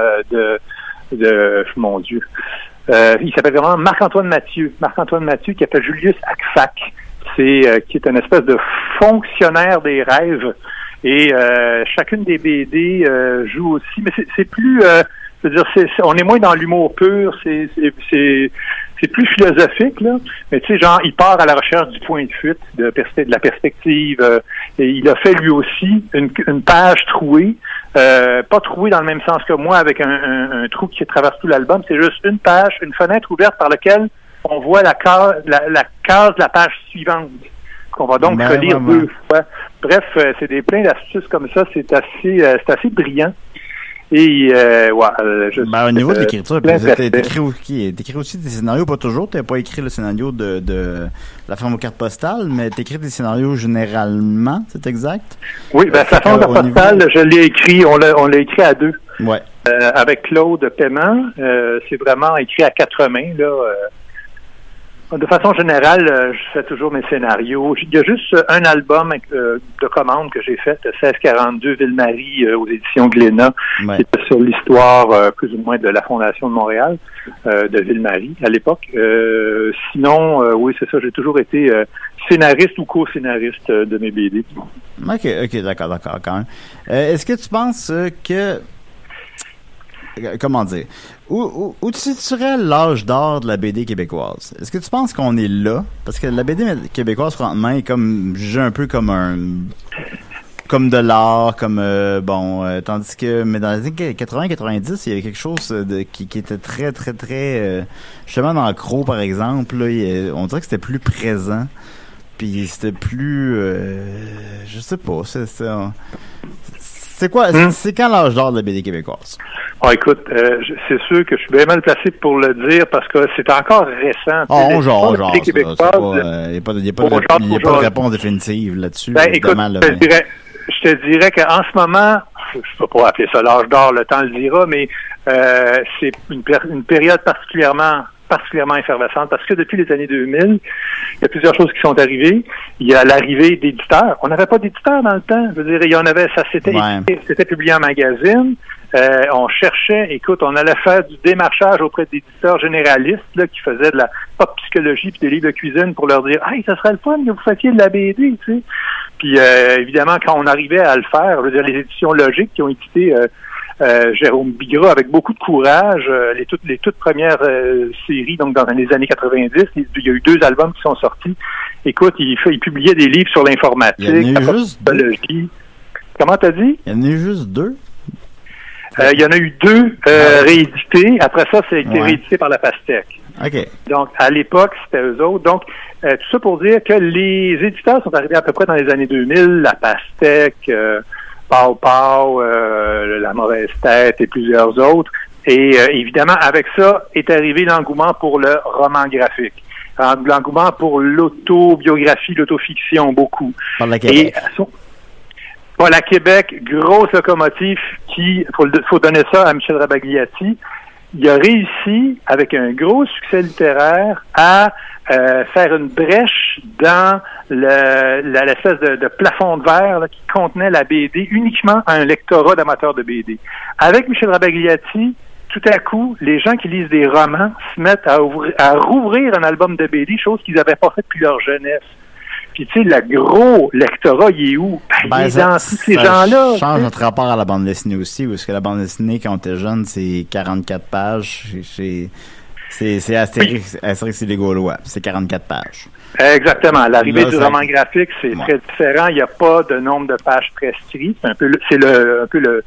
mon Dieu. Il s'appelle vraiment Marc-Antoine Mathieu. Marc-Antoine Mathieu qui appelle Julius Akfak. Qui est une espèce de fonctionnaire des rêves. Et chacune des BD joue aussi. Mais c'est plus... je veux dire, on est moins dans l'humour pur. C'est plus philosophique, là. Mais tu sais, genre, il part à la recherche du point de fuite, de la perspective. Et il a fait lui aussi une page trouée. Pas trouée dans le même sens que moi, avec un trou qui traverse tout l'album. C'est juste une page, une fenêtre ouverte par laquelle on voit la case de la page suivante. Qu'on va donc relire 2 fois. Bref, c'est plein d'astuces comme ça. C'est assez brillant. Et au niveau de l'écriture, t'écris aussi des scénarios, pas toujours. T'as pas écrit le scénario de La Ferme aux cartes postales, mais t'écris des scénarios généralement, c'est exact? Oui, La Ferme aux cartes postales, je l'ai écrit, on l'a écrit à 2. Ouais. Avec Claude Paiement, c'est vraiment écrit à 4 mains, là. De façon générale, je fais toujours mes scénarios. Il y a juste un album de commande que j'ai fait, 1642 Ville-Marie aux éditions Glénat, qui était sur l'histoire plus ou moins de la Fondation de Montréal, de Ville-Marie à l'époque. Sinon, oui, c'est ça, j'ai toujours été scénariste ou co-scénariste de mes BD. OK, d'accord, quand même. Est-ce que tu penses que... Comment dire? Où tu situerais l'âge d'or de la BD québécoise? Est-ce que tu penses qu'on est là? Parce que la BD québécoise, franchement, est comme jugée un peu comme de l'art, tandis que, mais dans les années 80-90, il y avait quelque chose qui était très, très, très, justement dans le Croc, par exemple, là, on dirait que c'était plus présent, puis c'était plus, je sais pas, c'est quoi? C'est quand l'âge d'or de la BD québécoise? Écoute, c'est sûr que je suis bien mal placé pour le dire parce que c'est encore récent. Il n'y a pas de réponse définitive là-dessus. Écoute, je te dirais qu'en ce moment, je ne peux pas appeler ça l'âge d'or, le temps le dira, mais c'est une période particulièrement effervescente parce que depuis les années 2000, il y a plusieurs choses qui sont arrivées. Il y a l'arrivée d'éditeurs. On n'avait pas d'éditeurs dans le temps. Je veux dire, il y en avait, c'était publié en magazine. On cherchait, écoute, on allait faire du démarchage auprès d'éditeurs généralistes là, qui faisaient de la pop psychologie puis des livres de cuisine pour leur dire « Hey, ça serait le fun que vous fassiez de la BD, tu sais. » Puis évidemment, quand on arrivait à le faire, je veux dire, les éditions Logiques qui ont édité Jérôme Bigras avec beaucoup de courage, les toutes premières séries, donc dans les années 90, il y a eu 2 albums qui sont sortis. Écoute, il publiait des livres sur l'informatique, la psychologie. Comment t'as dit? Il y en a eu juste 2? Il y en a eu 2 réédités. Après ça, c'est été réédité par la Pastèque. OK. Donc, à l'époque, c'était eux autres. Donc, tout ça pour dire que les éditeurs sont arrivés à peu près dans les années 2000, La Pastèque, Pow Pow, La Mauvaise Tête et plusieurs autres. Et évidemment, avec ça est arrivé l'engouement pour le roman graphique. L'engouement pour l'autobiographie, l'autofiction, beaucoup. Par la Québec. La Québec, grosse locomotive qui, faut donner ça à Michel Rabagliati, il a réussi, avec un gros succès littéraire, à faire une brèche dans l'espèce de plafond de verre là, qui contenait la BD uniquement à un lectorat d'amateurs de BD. Avec Michel Rabagliati, tout à coup, les gens qui lisent des romans se mettent à rouvrir un album de BD, chose qu'ils n'avaient pas fait depuis leur jeunesse. Puis tu sais, le gros lectorat, il est où? Il est dans tous ces gens-là. Ça change notre rapport à la bande dessinée aussi, parce que la bande dessinée, quand on était jeune, c'est 44 pages. C'est Astérix et les Gaulois. C'est 44 pages. Exactement. L'arrivée du roman graphique, c'est très différent. Il n'y a pas de nombre de pages prescrites. C'est un peu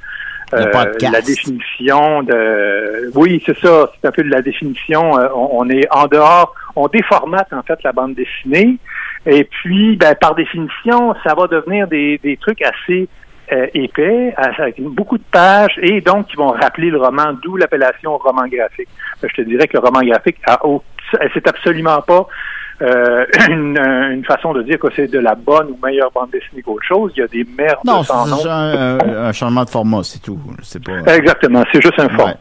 la définition de... Oui, c'est ça. C'est un peu de la définition. On est en dehors. On déformate, en fait, la bande dessinée. Et puis, par définition, ça va devenir des trucs assez épais, avec beaucoup de pages, et donc qui vont rappeler le roman, d'où l'appellation roman graphique. Je te dirais que le roman graphique, c'est absolument pas une façon de dire que c'est de la bonne ou meilleure bande dessinée qu'autre chose. Il y a des merdes sans nom. Non, c'est un changement de format, c'est tout. C'est pas... Exactement, c'est juste un format. Ouais.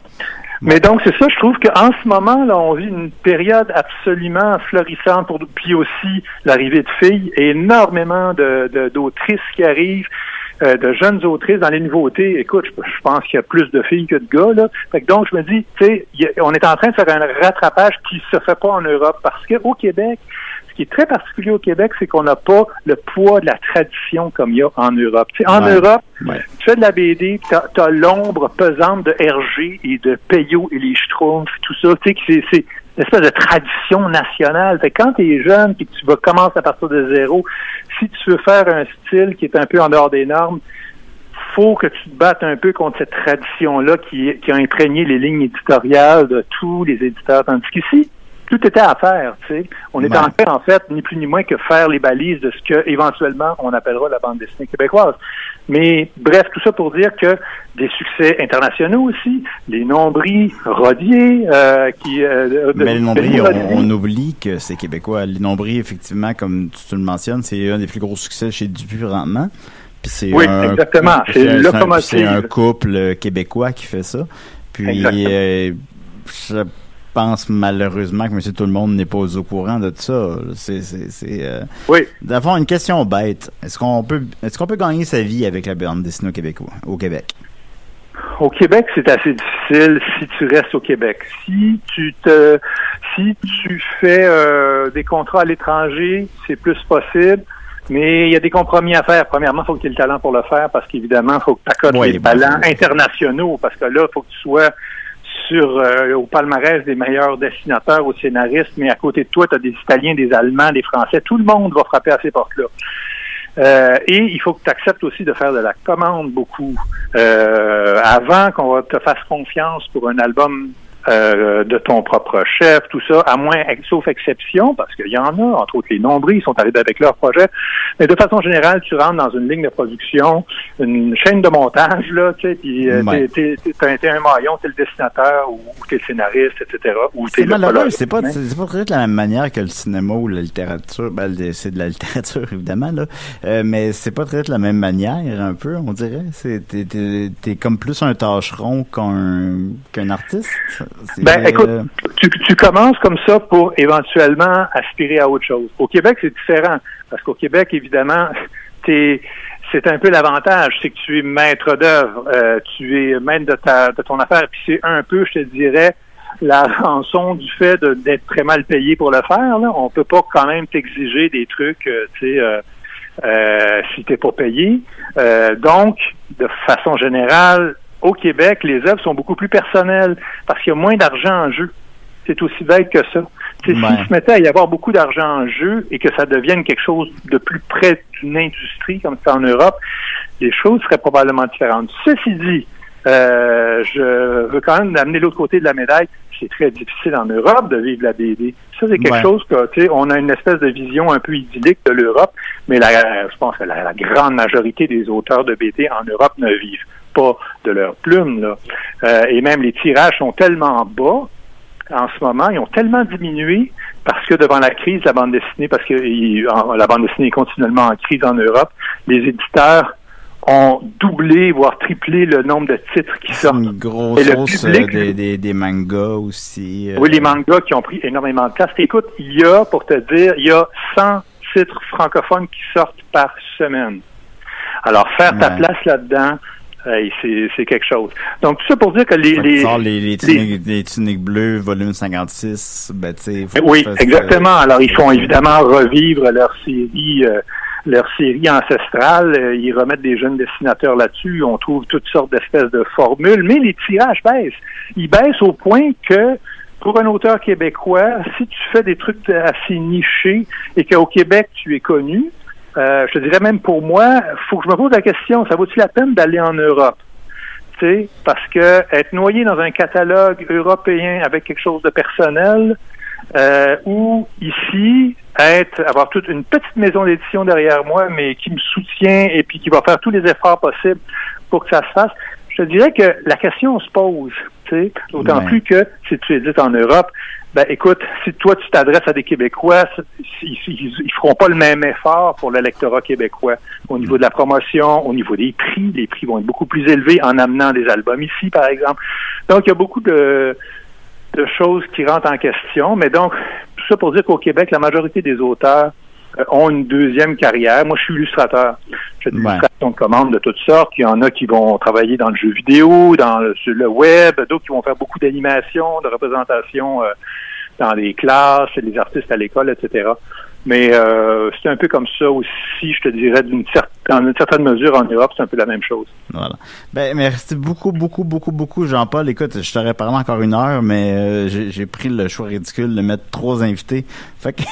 Mais donc, c'est ça, je trouve qu'en ce moment, là, on vit une période absolument florissante puis aussi l'arrivée de filles, et énormément d'autrices qui arrivent, de jeunes autrices dans les nouveautés. Écoute, je pense qu'il y a plus de filles que de gars, là. Fait que donc, je me dis, tu sais, on est en train de faire un rattrapage qui se fait pas en Europe, parce qu'au Québec, ce qui est très particulier au Québec, c'est qu'on n'a pas le poids de la tradition comme il y a en Europe. Tu sais, en Europe, tu fais de la BD, t'as l'ombre pesante de Hergé et de Peyo et les Schtroumpfs, tout ça. Tu sais, c'est une espèce de tradition nationale. Fait que quand t'es jeune et que tu vas commencer à partir de zéro, si tu veux faire un style qui est un peu en dehors des normes, faut que tu te battes un peu contre cette tradition-là qui a imprégné les lignes éditoriales de tous les éditeurs. Tandis qu'ici, tout était à faire, tu sais. On était en fait, ni plus ni moins que faire les balises de ce que, éventuellement, on appellera la bande dessinée québécoise. Mais, bref, tout ça pour dire que des succès internationaux aussi, les Nombris, Rodier, mais les Nombris, on oublie que c'est québécois. Les Nombris, effectivement, comme tu le mentionnes, c'est un des plus gros succès chez Dupuis présentement. Oui, exactement. C'est un couple québécois qui fait ça. Puis, je pense malheureusement que M. Tout-le-Monde n'est pas au courant de tout ça. Oui. D'abord, une question bête. Est-ce qu'on peut gagner sa vie avec la bande dessinée au Québec? Au Québec, c'est assez difficile si tu restes au Québec. Si tu fais des contrats à l'étranger, c'est plus possible. Mais il y a des compromis à faire. Premièrement, il faut que tu aies le talent pour le faire, parce qu'évidemment, il faut que tu accotes les talents internationaux, parce que là, il faut que tu sois au palmarès des meilleurs dessinateurs ou scénaristes, mais à côté de toi, tu as des Italiens, des Allemands, des Français. Tout le monde va frapper à ces portes-là. Et il faut que tu acceptes aussi de faire de la commande beaucoup. Avant qu'on te fasse confiance pour un album de ton propre chef, tout ça, à moins, sauf exception, parce qu'il y en a, entre autres les Nombris, ils sont arrivés avec leur projet, mais de façon générale, tu rentres dans une ligne de production, une chaîne de montage, là, tu sais, puis t'es un maillon, t'es le dessinateur, ou t'es le scénariste, etc. Ou t'es malheureux, c'est pas très de la même manière que le cinéma ou la littérature, c'est de la littérature, évidemment, là, mais c'est pas très de la même manière, un peu, on dirait. T'es comme plus un tâcheron qu'un artiste. Écoute, tu commences comme ça pour éventuellement aspirer à autre chose. Au Québec, c'est différent, parce qu'au Québec, évidemment, c'est un peu l'avantage, c'est que tu es maître d'œuvre, tu es maître de ton affaire, puis c'est un peu, je te dirais, la rançon du fait d'être très mal payé pour le faire. Là. On peut pas quand même t'exiger des trucs, si t'es pas payé. Donc, de façon générale, au Québec, les œuvres sont beaucoup plus personnelles parce qu'il y a moins d'argent en jeu. C'est aussi bête que ça. S'il se mettait à y avoir beaucoup d'argent en jeu et que ça devienne quelque chose de plus près d'une industrie comme c'est en Europe, les choses seraient probablement différentes. Ceci dit, je veux quand même amener l'autre côté de la médaille. C'est très difficile en Europe de vivre la BD. Ça, c'est quelque chose que, tu sais, on a une espèce de vision un peu idyllique de l'Europe, mais je pense que la grande majorité des auteurs de BD en Europe ne vivent pas de leur plume, là. Et même les tirages sont tellement bas en ce moment, ils ont tellement diminué parce que devant la crise de la bande dessinée, parce que la bande dessinée est continuellement en crise en Europe, les éditeurs ont doublé, voire triplé le nombre de titres qui sortent. Une grosse hausse des mangas aussi. Oui, les mangas qui ont pris énormément de place. Écoute, il y a 100 titres francophones qui sortent par semaine. Alors, faire ta place là-dedans, c'est quelque chose. Donc, tout ça pour dire que les tuniques bleues, volume 56, ben, tu sais. Oui, exactement. Alors, ils font évidemment revivre leur série ancestrale. Ils remettent des jeunes dessinateurs là-dessus. On trouve toutes sortes d'espèces de formules. Mais les tirages baissent. Ils baissent au point que, pour un auteur québécois, si tu fais des trucs assez nichés et qu'au Québec, tu es connu, je te dirais même pour moi, faut que je me pose la question, ça vaut-il la peine d'aller en Europe? Tu sais, parce que être noyé dans un catalogue européen avec quelque chose de personnel, ou ici, avoir toute une petite maison d'édition derrière moi, mais qui me soutient et puis qui va faire tous les efforts possibles pour que ça se fasse, je te dirais que la question se pose, tu sais, d'autant plus que si tu édites en Europe, ben écoute, si toi tu t'adresses à des Québécois, ils feront pas le même effort pour le lectorat québécois au niveau de la promotion, au niveau des prix. Les prix vont être beaucoup plus élevés en amenant des albums ici, par exemple. Donc il y a beaucoup de choses qui rentrent en question, mais donc tout ça pour dire qu'au Québec, la majorité des auteurs ont une deuxième carrière. Moi, je suis illustrateur. Je fais de l'illustration de commandes de toutes sortes. Il y en a qui vont travailler dans le jeu vidéo, sur le web, d'autres qui vont faire beaucoup d'animation, de représentation dans les classes, chez les artistes à l'école, etc. Mais c'est un peu comme ça aussi, je te dirais, dans une certaine mesure en Europe, c'est un peu la même chose. Voilà. Ben, merci beaucoup, Jean-Paul. Écoute, je t'aurais parlé encore 1 heure, mais j'ai pris le choix ridicule de mettre 3 invités. Fait que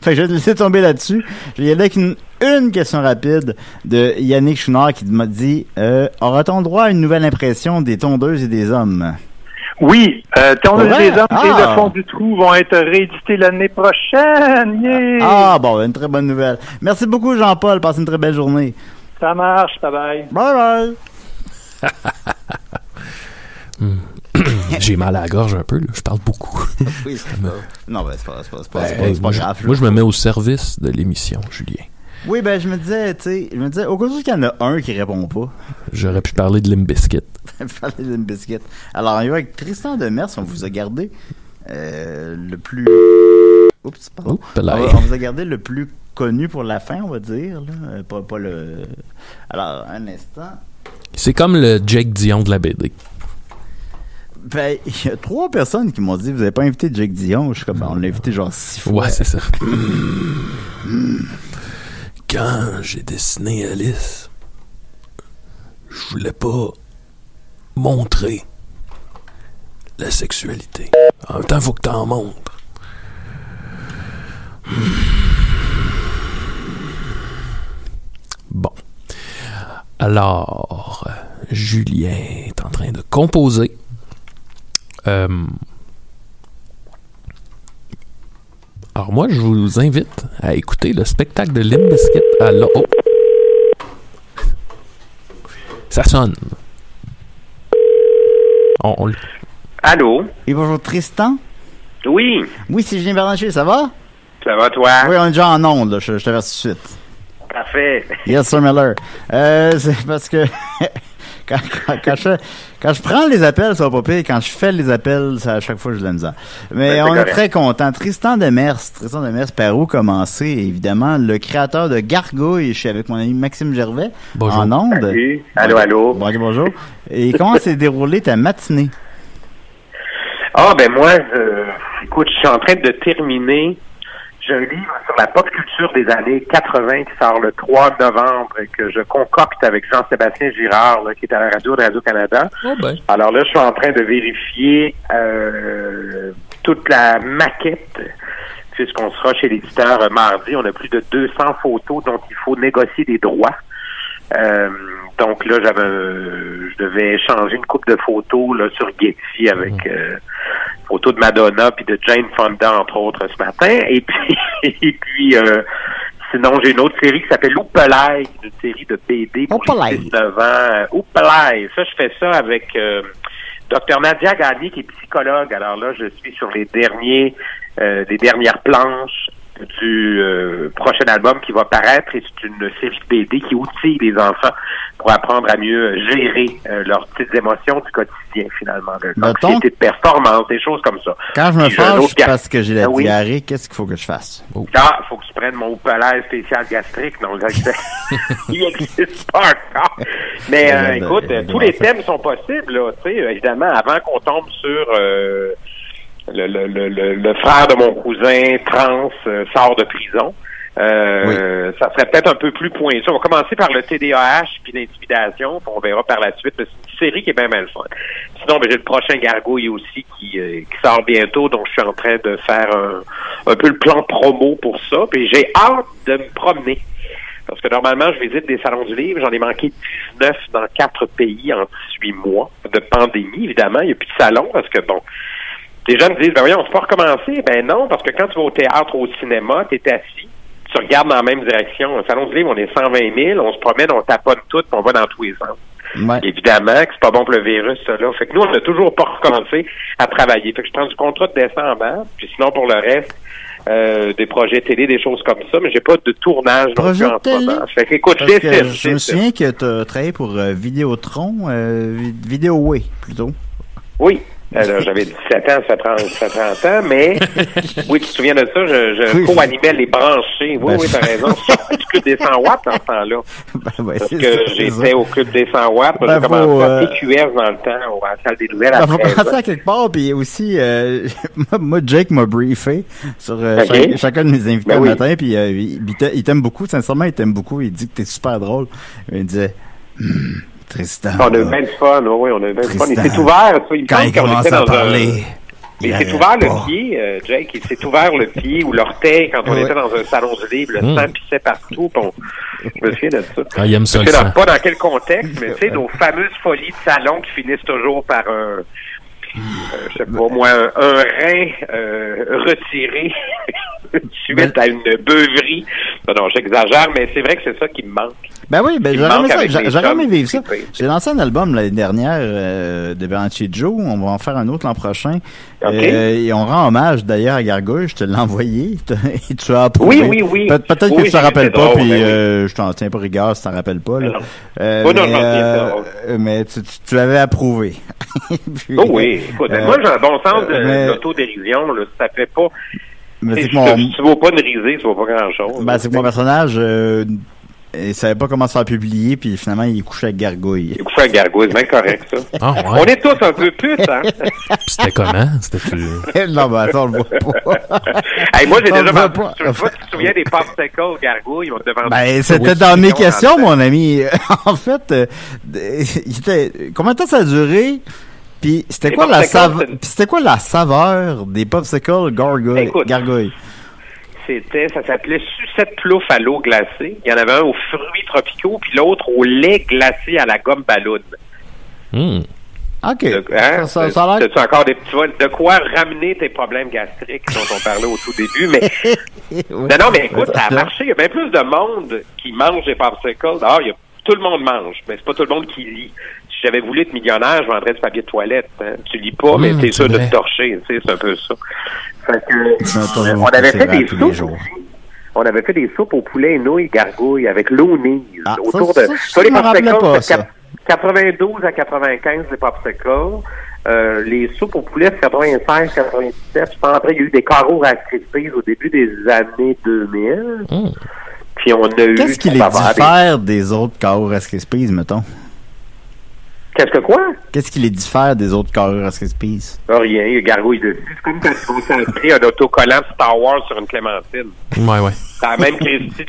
je vais te laisser tomber là-dessus. Je vais y aller avec une question rapide de Yannick Chouinard qui m'a dit aura-t-on droit à une nouvelle impression des tondeuses et des hommes? Oui, Tondeuses des hommes et Le fond du trou vont être réédités l'année prochaine. Yeah! Bon, une très bonne nouvelle. Merci beaucoup, Jean-Paul. Passe une très belle journée. Ça marche. Bye-bye. Bye-bye. J'ai mal à la gorge un peu, là. Je parle beaucoup. Oui, c'est pas... Non, ben, c'est pas grave. Moi, je me mets au service de l'émission, Julien. Oui, ben, je me disais, au cas où il y en a un qui répond pas. J'aurais pu parler de Limp Bizkit. Alors, on y va avec Tristan Demers, on vous a gardé le plus... Oups, pardon. On vous a gardé le plus connu pour la fin, on va dire. Là. Pas le... Alors, un instant. C'est comme le Jake Dion de la BD. Ben, il y a 3 personnes qui m'ont dit, vous avez pas invité Jake Dion? Je suis comme, on l'a invité genre 6 fois. Ouais, c'est ça. Quand j'ai dessiné Alice, je voulais pas montrer la sexualité. En même temps, il faut que t'en montres. Bon. Alors, Julien est en train de composer. Alors moi, je vous invite à écouter le spectacle de Limp Bizkit à Oh. Ça sonne. Allô? Et bonjour, Tristan? Oui. Oui, c'est Julien Bernatchez, ça va? Ça va, toi? Oui, on est déjà en onde, là. Je t'avertis tout de suite. Parfait. Yes, Sir Miller. C'est parce que quand je prends les appels, ça va pas pire. Quand je fais les appels, à chaque fois, j'ai de la misère. Mais on est très content. Tristan Demers, par où commencer? Évidemment, le créateur de Gargouille. Je suis avec mon ami Maxime Gervais. Bonjour. En onde. Salut. Allô. Bonjour. Et comment s'est déroulée ta matinée? Ben moi, écoute, je suis en train de terminer. J'ai un livre sur la pop culture des années 80 qui sort le 3 novembre et que je concocte avec Jean-Sébastien Girard, là, qui est à la radio de Radio-Canada. Oh ben. Alors là, je suis en train de vérifier toute la maquette, puisqu'on sera chez l'éditeur mardi. On a plus de 200 photos dont il faut négocier des droits. Donc là, je devais échanger une couple de photos là sur Getty avec photos de Madonna puis de Jane Fonda, entre autres, ce matin. Et puis sinon, j'ai une autre série qui s'appelle Oupelay, une série de BD pour les 19 ans. Oupelay, ça, je fais ça avec Dr Nadia Gagné, qui est psychologue. Alors là, je suis sur les dernières planches du prochain album qui va paraître, et c'est une série de BD qui outille les enfants pour apprendre à mieux gérer leurs petites émotions du quotidien, finalement. L'anxiété de performance, des choses comme ça. Quand je me fâche parce que j'ai la diarrhée, qu'est-ce qu'il faut que je fasse? Il faut que tu prennes mon Oupelay spécial gastrique. Non, il n'existe pas encore. Mais écoute, tous les thèmes sont possibles, là, tu sais, évidemment, avant qu'on tombe sur le frère de mon cousin trans sort de prison. Ça serait peut-être un peu plus pointu. On va commencer par le TDAH puis l'intimidation, puis on verra par la suite. Mais c'est une série qui est bien mal fun. Sinon, j'ai le prochain Gargouille aussi qui sort bientôt, donc je suis en train de faire un peu le plan promo pour ça. Puis j'ai hâte de me promener. Parce que normalement, je visite des salons du livre. J'en ai manqué 19 dans 4 pays en 18 mois de pandémie, évidemment. Il n'y a plus de salon parce que, bon, les gens me disent, ben voyons, on peut pas recommencer. Ben non, parce que quand tu vas au théâtre ou au cinéma, tu es assis, tu regardes dans la même direction. Au salon du livre, on est 120 000, on se promène, on taponne tout, on va dans tous les sens. Ouais. Évidemment que c'est pas bon pour le virus, ça là. Fait que nous, on n'a toujours pas recommencé à travailler. Fait que je prends du contrat de décembre, puis sinon, pour le reste, des projets télé, des choses comme ça, mais j'ai pas de tournage non plus en ce moment. Fait que, écoute, je me souviens que tu as travaillé pour Vidéotron, Vidéoway, plutôt. Oui. Alors, j'avais 17 ans, ça prend 30 ans, mais oui, tu te souviens de ça, je co-animais les branchés. Oui, t'as raison. Je suis du Club des 100 watts dans ce temps-là. Parce que j'étais au Club des 100 watts, j'ai commencé à PQS dans le temps, à la salle des nouvelles. Il faut commencer à quelque part, puis aussi, moi, Jake m'a briefé sur chacun de mes invités le matin, puis il t'aime beaucoup, sincèrement, il t'aime beaucoup, il dit que t'es super drôle. Il me disait... Tristan. On a eu bien de fun, oui, on a eu bien de fun. Il s'est ouvert, il quand il commence à parler. Il s'est ouvert le pied, Jake, il s'est ouvert le pied ou l'orteil quand on était dans un salon du livre, le sang pissait partout, je me souviens de ça. Ah, il aime ça, je sais pas dans quel contexte, mais tu sais, nos fameuses folies de salon qui finissent toujours par je sais pas moi, un rein retiré suite à une beuverie. Non, j'exagère, mais c'est vrai que c'est ça qui me manque. Ben oui, j'aurais aimé vivre ça. J'ai lancé un album l'année dernière de Bernacchi Joe. On va en faire un autre l'an prochain. Et on rend hommage d'ailleurs à Gargouille. Je te l'ai envoyé. Et tu as approuvé. Oui. Peut-être que tu te rappelles pas, puis je t'en tiens pas rigueur si tu t'en rappelles pas. Là. Mais tu avais approuvé. Puis, oui, écoute, moi j'ai un bon sens de l'autodérision. Là, ça fait pas... Mais tu vas pas de riser, tu vas pas grand-chose. Ben, c'est que mon personnage... il savait pas comment se faire publier, puis finalement, il est couché avec Gargouille. Il est couché avec Gargouille, c'est bien correct, ça. Ah, ouais. On est tous un peu putes, hein? C'était comment? C'était-tu... Non, ben, attends, on le voit pas. Hey, moi, j'ai déjà vendu... Tu te souviens des popsicles Gargouille? Ben, c'était dans mes questions, mon ami. En fait, combien de temps ça a duré? Puis c'était quoi la saveur des popsicles Gargouille? Ça s'appelait sucette plouf à l'eau glacée. Il y en avait un aux fruits tropicaux, puis l'autre au lait glacé à la gomme ballon. OK. Ça a l'air... encore des petits vols. De quoi ramener tes problèmes gastriques dont on parlait au tout début, mais... Non, mais écoute, ça a marché. Il y a bien plus de monde qui mange des popsicles. Tout le monde mange, mais c'est pas tout le monde qui lit. Si j'avais voulu être millionnaire, je vendrais du papier de toilette. Hein. Tu lis pas, mais t'es sûr de te torcher. Tu sais, c'est un peu ça. Fait que, on avait fait des soupes. On avait fait des soupes au poulet et nouilles Gargouille avec l'eau nise. Autour de... Ça, les popsicles, 92 à 95, les popsicles. Les soupes au poulet, c'est 96, 97. Je pense qu'il y a eu des carreaux Rice Krispies au début des années 2000. Puis on a eu... Qu'est-ce qui les diffère des autres carreaux Rice Krispies, mettons? Qu'est-ce que quoi? Qu'est-ce qui les diffère des autres carreaux Rice Krispies? Rien, il y a Gargouille dessus. C'est comme quand tu vas s'inscrire un autocollant Star Wars sur une clémentine. Ouais. C'est la même Christie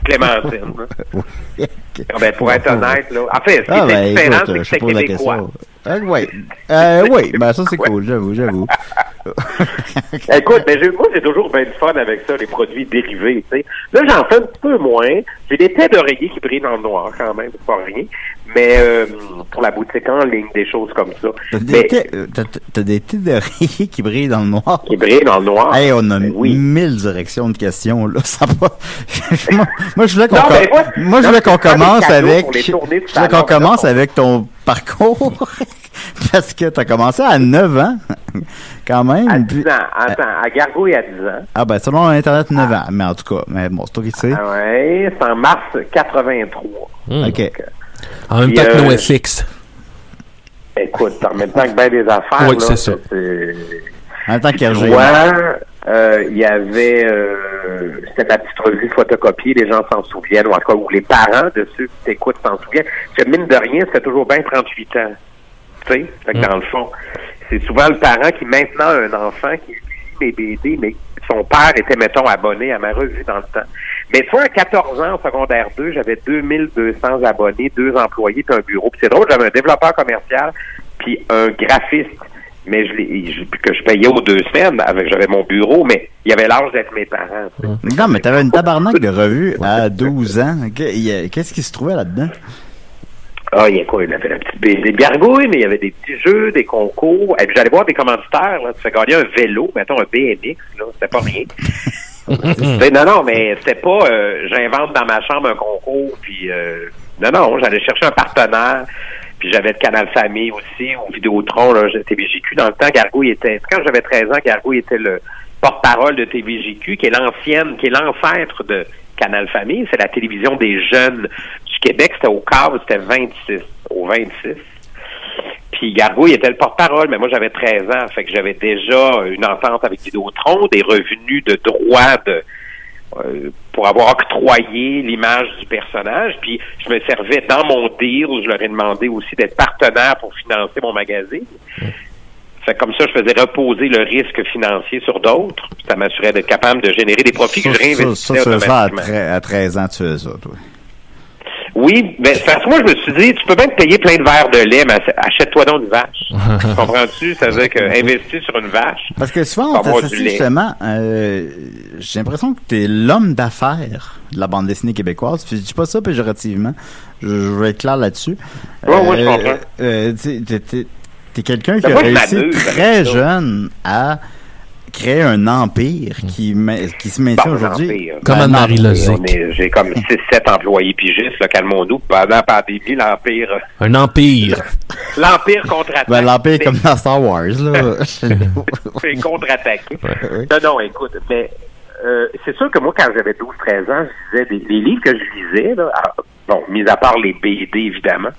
clémentine. Hein? Ben, pour être honnête, là. En fait, ce qui est différent, c'est que c'est québécois. Oui, ben ça c'est cool, j'avoue. Écoute, moi, j'ai toujours bien du fun avec ça, les produits dérivés, tu sais. Là, j'en fais un petit peu moins. J'ai des têtes d'oreiller qui brillent dans le noir, quand même, c'est pas rien. Mais pour la boutique en ligne, des choses comme ça. T'as des têtes d'oreiller qui brillent dans le noir? Qui brillent dans le noir. Hey, on a 1000 directions de questions, là. Ça va. Moi, je voulais qu'on commence avec... Je voulais qu'on commence avec ton parcours. Parce que t'as commencé à 9 ans, quand même. À 10 ans. Attends, à Gargouille à 10 ans. Ah ben, selon Internet, 9 ans. Mais en tout cas, c'est toi qui sais. Ah ouais, c'est en mars 83. OK. En même temps que NoFX. Écoute, en même temps que bien des affaires. Oui, c'est ça. En même temps qu'Hergé. Il y avait... c'était ma petite revue photocopiée, les gens s'en souviennent, ou en tout cas, ou les parents de ceux qui t'écoutent s'en souviennent. Parce que mine de rien, c'était toujours bien 38 ans. Tu sais, fait que dans le fond, c'est souvent le parent qui maintenant a un enfant qui lit mes BD, mais son père était, mettons, abonné à ma revue dans le temps. Mais tu vois, à 14 ans, en secondaire 2, j'avais 2200 abonnés, 2 employés, puis un bureau. Puis c'est drôle, j'avais un développeur commercial, puis un graphiste, mais que je payais aux 2 semaines. J'avais mon bureau, mais il avait l'âge d'être mes parents. Non, mais t'avais une tabarnak de revues à 12 ans. Qu'est-ce qui se trouvait là-dedans? Ah, il y a quoi? Il avait la petite BD de Gargouille, mais il y avait des petits jeux, des concours. Et puis j'allais voir des commanditaires, là. Tu fais gagner un vélo, mettons un BMX, là. C'était pas rien. Non, mais c'était pas j'invente dans ma chambre un concours, puis non, j'allais chercher un partenaire, puis j'avais le Canal Famille aussi, ou Vidéotron, là, TVJQ. Dans le temps, Gargouille était... Quand j'avais 13 ans, Gargouille était le porte-parole de TVJQ, qui est l'ancêtre de Canal Famille. C'est la télévision des jeunes du Québec. C'était au câble, c'était 26. Puis Gargouille était le porte-parole, mais moi j'avais 13 ans, fait que j'avais déjà une entente avec Vidéotron, des revenus de droit pour avoir octroyé l'image du personnage, puis je me servais dans mon deal, je leur ai demandé aussi d'être partenaire pour financer mon magazine. Fait que comme ça, je faisais reposer le risque financier sur d'autres. Ça m'assurait d'être capable de générer des profits que je réinvestissais automatiquement. À 13 ans, tu fais ça, toi. Oui, mais parce que moi, je me suis dit, tu peux bien te payer plein de verres de lait, mais achète-toi donc une vache. Comprends-tu? Ça veut dire que investir sur une vache. Parce que souvent, on t'associe justement, j'ai l'impression que t'es l'homme d'affaires de la bande dessinée québécoise. Puis je dis pas ça péjorativement. Je vais être clair là-dessus. Oui, je comprends. T'es quelqu'un qui a réussi très jeune à créer un empire qui se maintient aujourd'hui. Comme Anne-Marie Lozic. J'ai comme 6-7 employés pigistes, là, calmons-nous. Pendant la pandémie, l'empire... Un empire. L'empire contre-attaque. L'empire comme dans Star Wars, là. C'est contre-attaqué. Non, écoute, mais c'est sûr que moi, quand j'avais 12-13 ans, je lisais les livres que je lisais, là, bon, mis à part les BD, évidemment,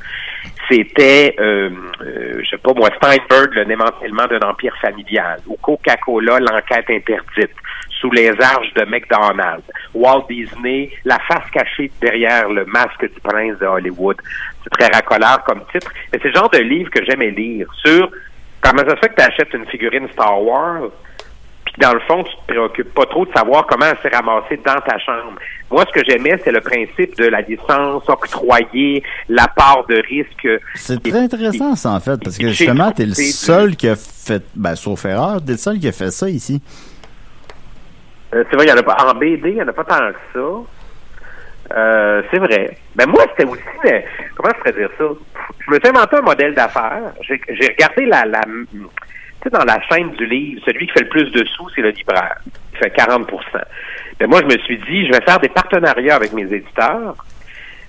c'était, je sais pas moi, Steinberg, le démantèlement d'un empire familial, ou Coca-Cola, l'enquête interdite, Sous les arches de McDonald's, Walt Disney, la face cachée derrière le masque du prince de Hollywood. C'est très racoleur comme titre, mais c'est le genre de livre que j'aimais lire sur comment ça se fait que tu achètes une figurine Star Wars, puis dans le fond, tu te préoccupes pas trop de savoir comment elle s'est ramassée dans ta chambre. Moi, ce que j'aimais, c'est le principe de la licence octroyée, la part de risque. C'est très intéressant, ça, en fait, parce que justement, t'es le seul qui a fait, sauf erreur, t'es le seul qui a fait ça ici. C'est vrai, il y en a pas, en BD, il y en a pas tant que ça. C'est vrai. Ben, moi, c'était aussi, comment je pourrais dire ça? Je me suis inventé un modèle d'affaires. J'ai regardé tu sais, dans la chaîne du livre, celui qui fait le plus de sous, c'est le libraire. Il fait 40%. Ben moi, je me suis dit, je vais faire des partenariats avec mes éditeurs.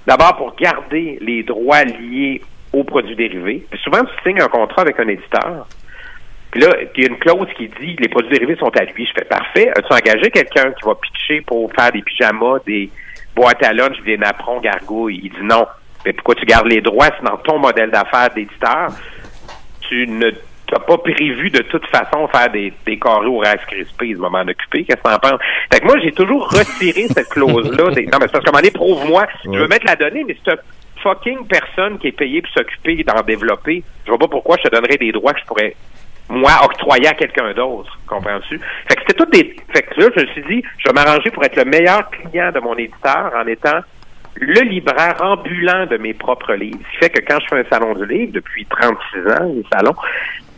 D'abord, pour garder les droits liés aux produits dérivés. Puis souvent, tu signes un contrat avec un éditeur. Puis là, il y a une clause qui dit, les produits dérivés sont à lui. Je fais parfait. As-tu engagé quelqu'un qui va pitcher pour faire des pyjamas, des boîtes à lunch, des napperons Gargouille? Il dit non. Mais pourquoi tu gardes les droits? C'est dans ton modèle d'affaires d'éditeur. Tu ne t'as pas prévu de toute façon faire des carrés au Rice Krispies, je vais m'en occuper. Qu'est-ce que t'en penses? Fait que moi, j'ai toujours retiré cette clause-là. Non, mais c'est parce qu'à un moment donné, prouve-moi. Ouais. Je veux mettre la donnée, mais c'est une fucking personne qui est payée pour s'occuper d'en développer. Je vois pas pourquoi je te donnerais des droits que je pourrais, moi, octroyer à quelqu'un d'autre. Comprends-tu? Fait que c'était toutes des... Fait que là, je me suis dit, je vais m'arranger pour être le meilleur client de mon éditeur en étant le libraire ambulant de mes propres livres. Ce qui fait que quand je fais un salon du livre, depuis 36 ans, les salons,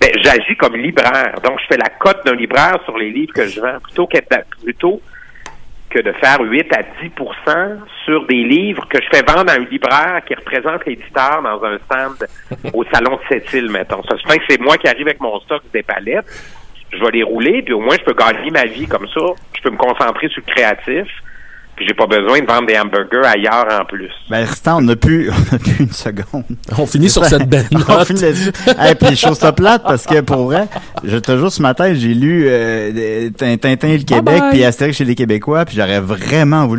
ben, j'agis comme libraire. Donc, je fais la cote d'un libraire sur les livres que je vends, plutôt que de faire 8 à 10% sur des livres que je fais vendre à un libraire qui représente l'éditeur dans un stand au Salon de Sept-Îles, mettons. Ça se fait que c'est moi qui arrive avec mon stock des palettes, je vais les rouler, puis au moins je peux gagner ma vie comme ça. Je peux me concentrer sur le créatif, puis j'ai pas besoin de vendre des hamburgers ailleurs en plus. Ben, Tristan, on n'a plus une seconde. On finit sur cette belle note. On finit là-dessus. Hey, puis chose ça plate, parce que pour vrai, je te jure, ce matin, j'ai lu Tintin et le Québec, puis Astérix chez les Québécois, puis j'aurais vraiment voulu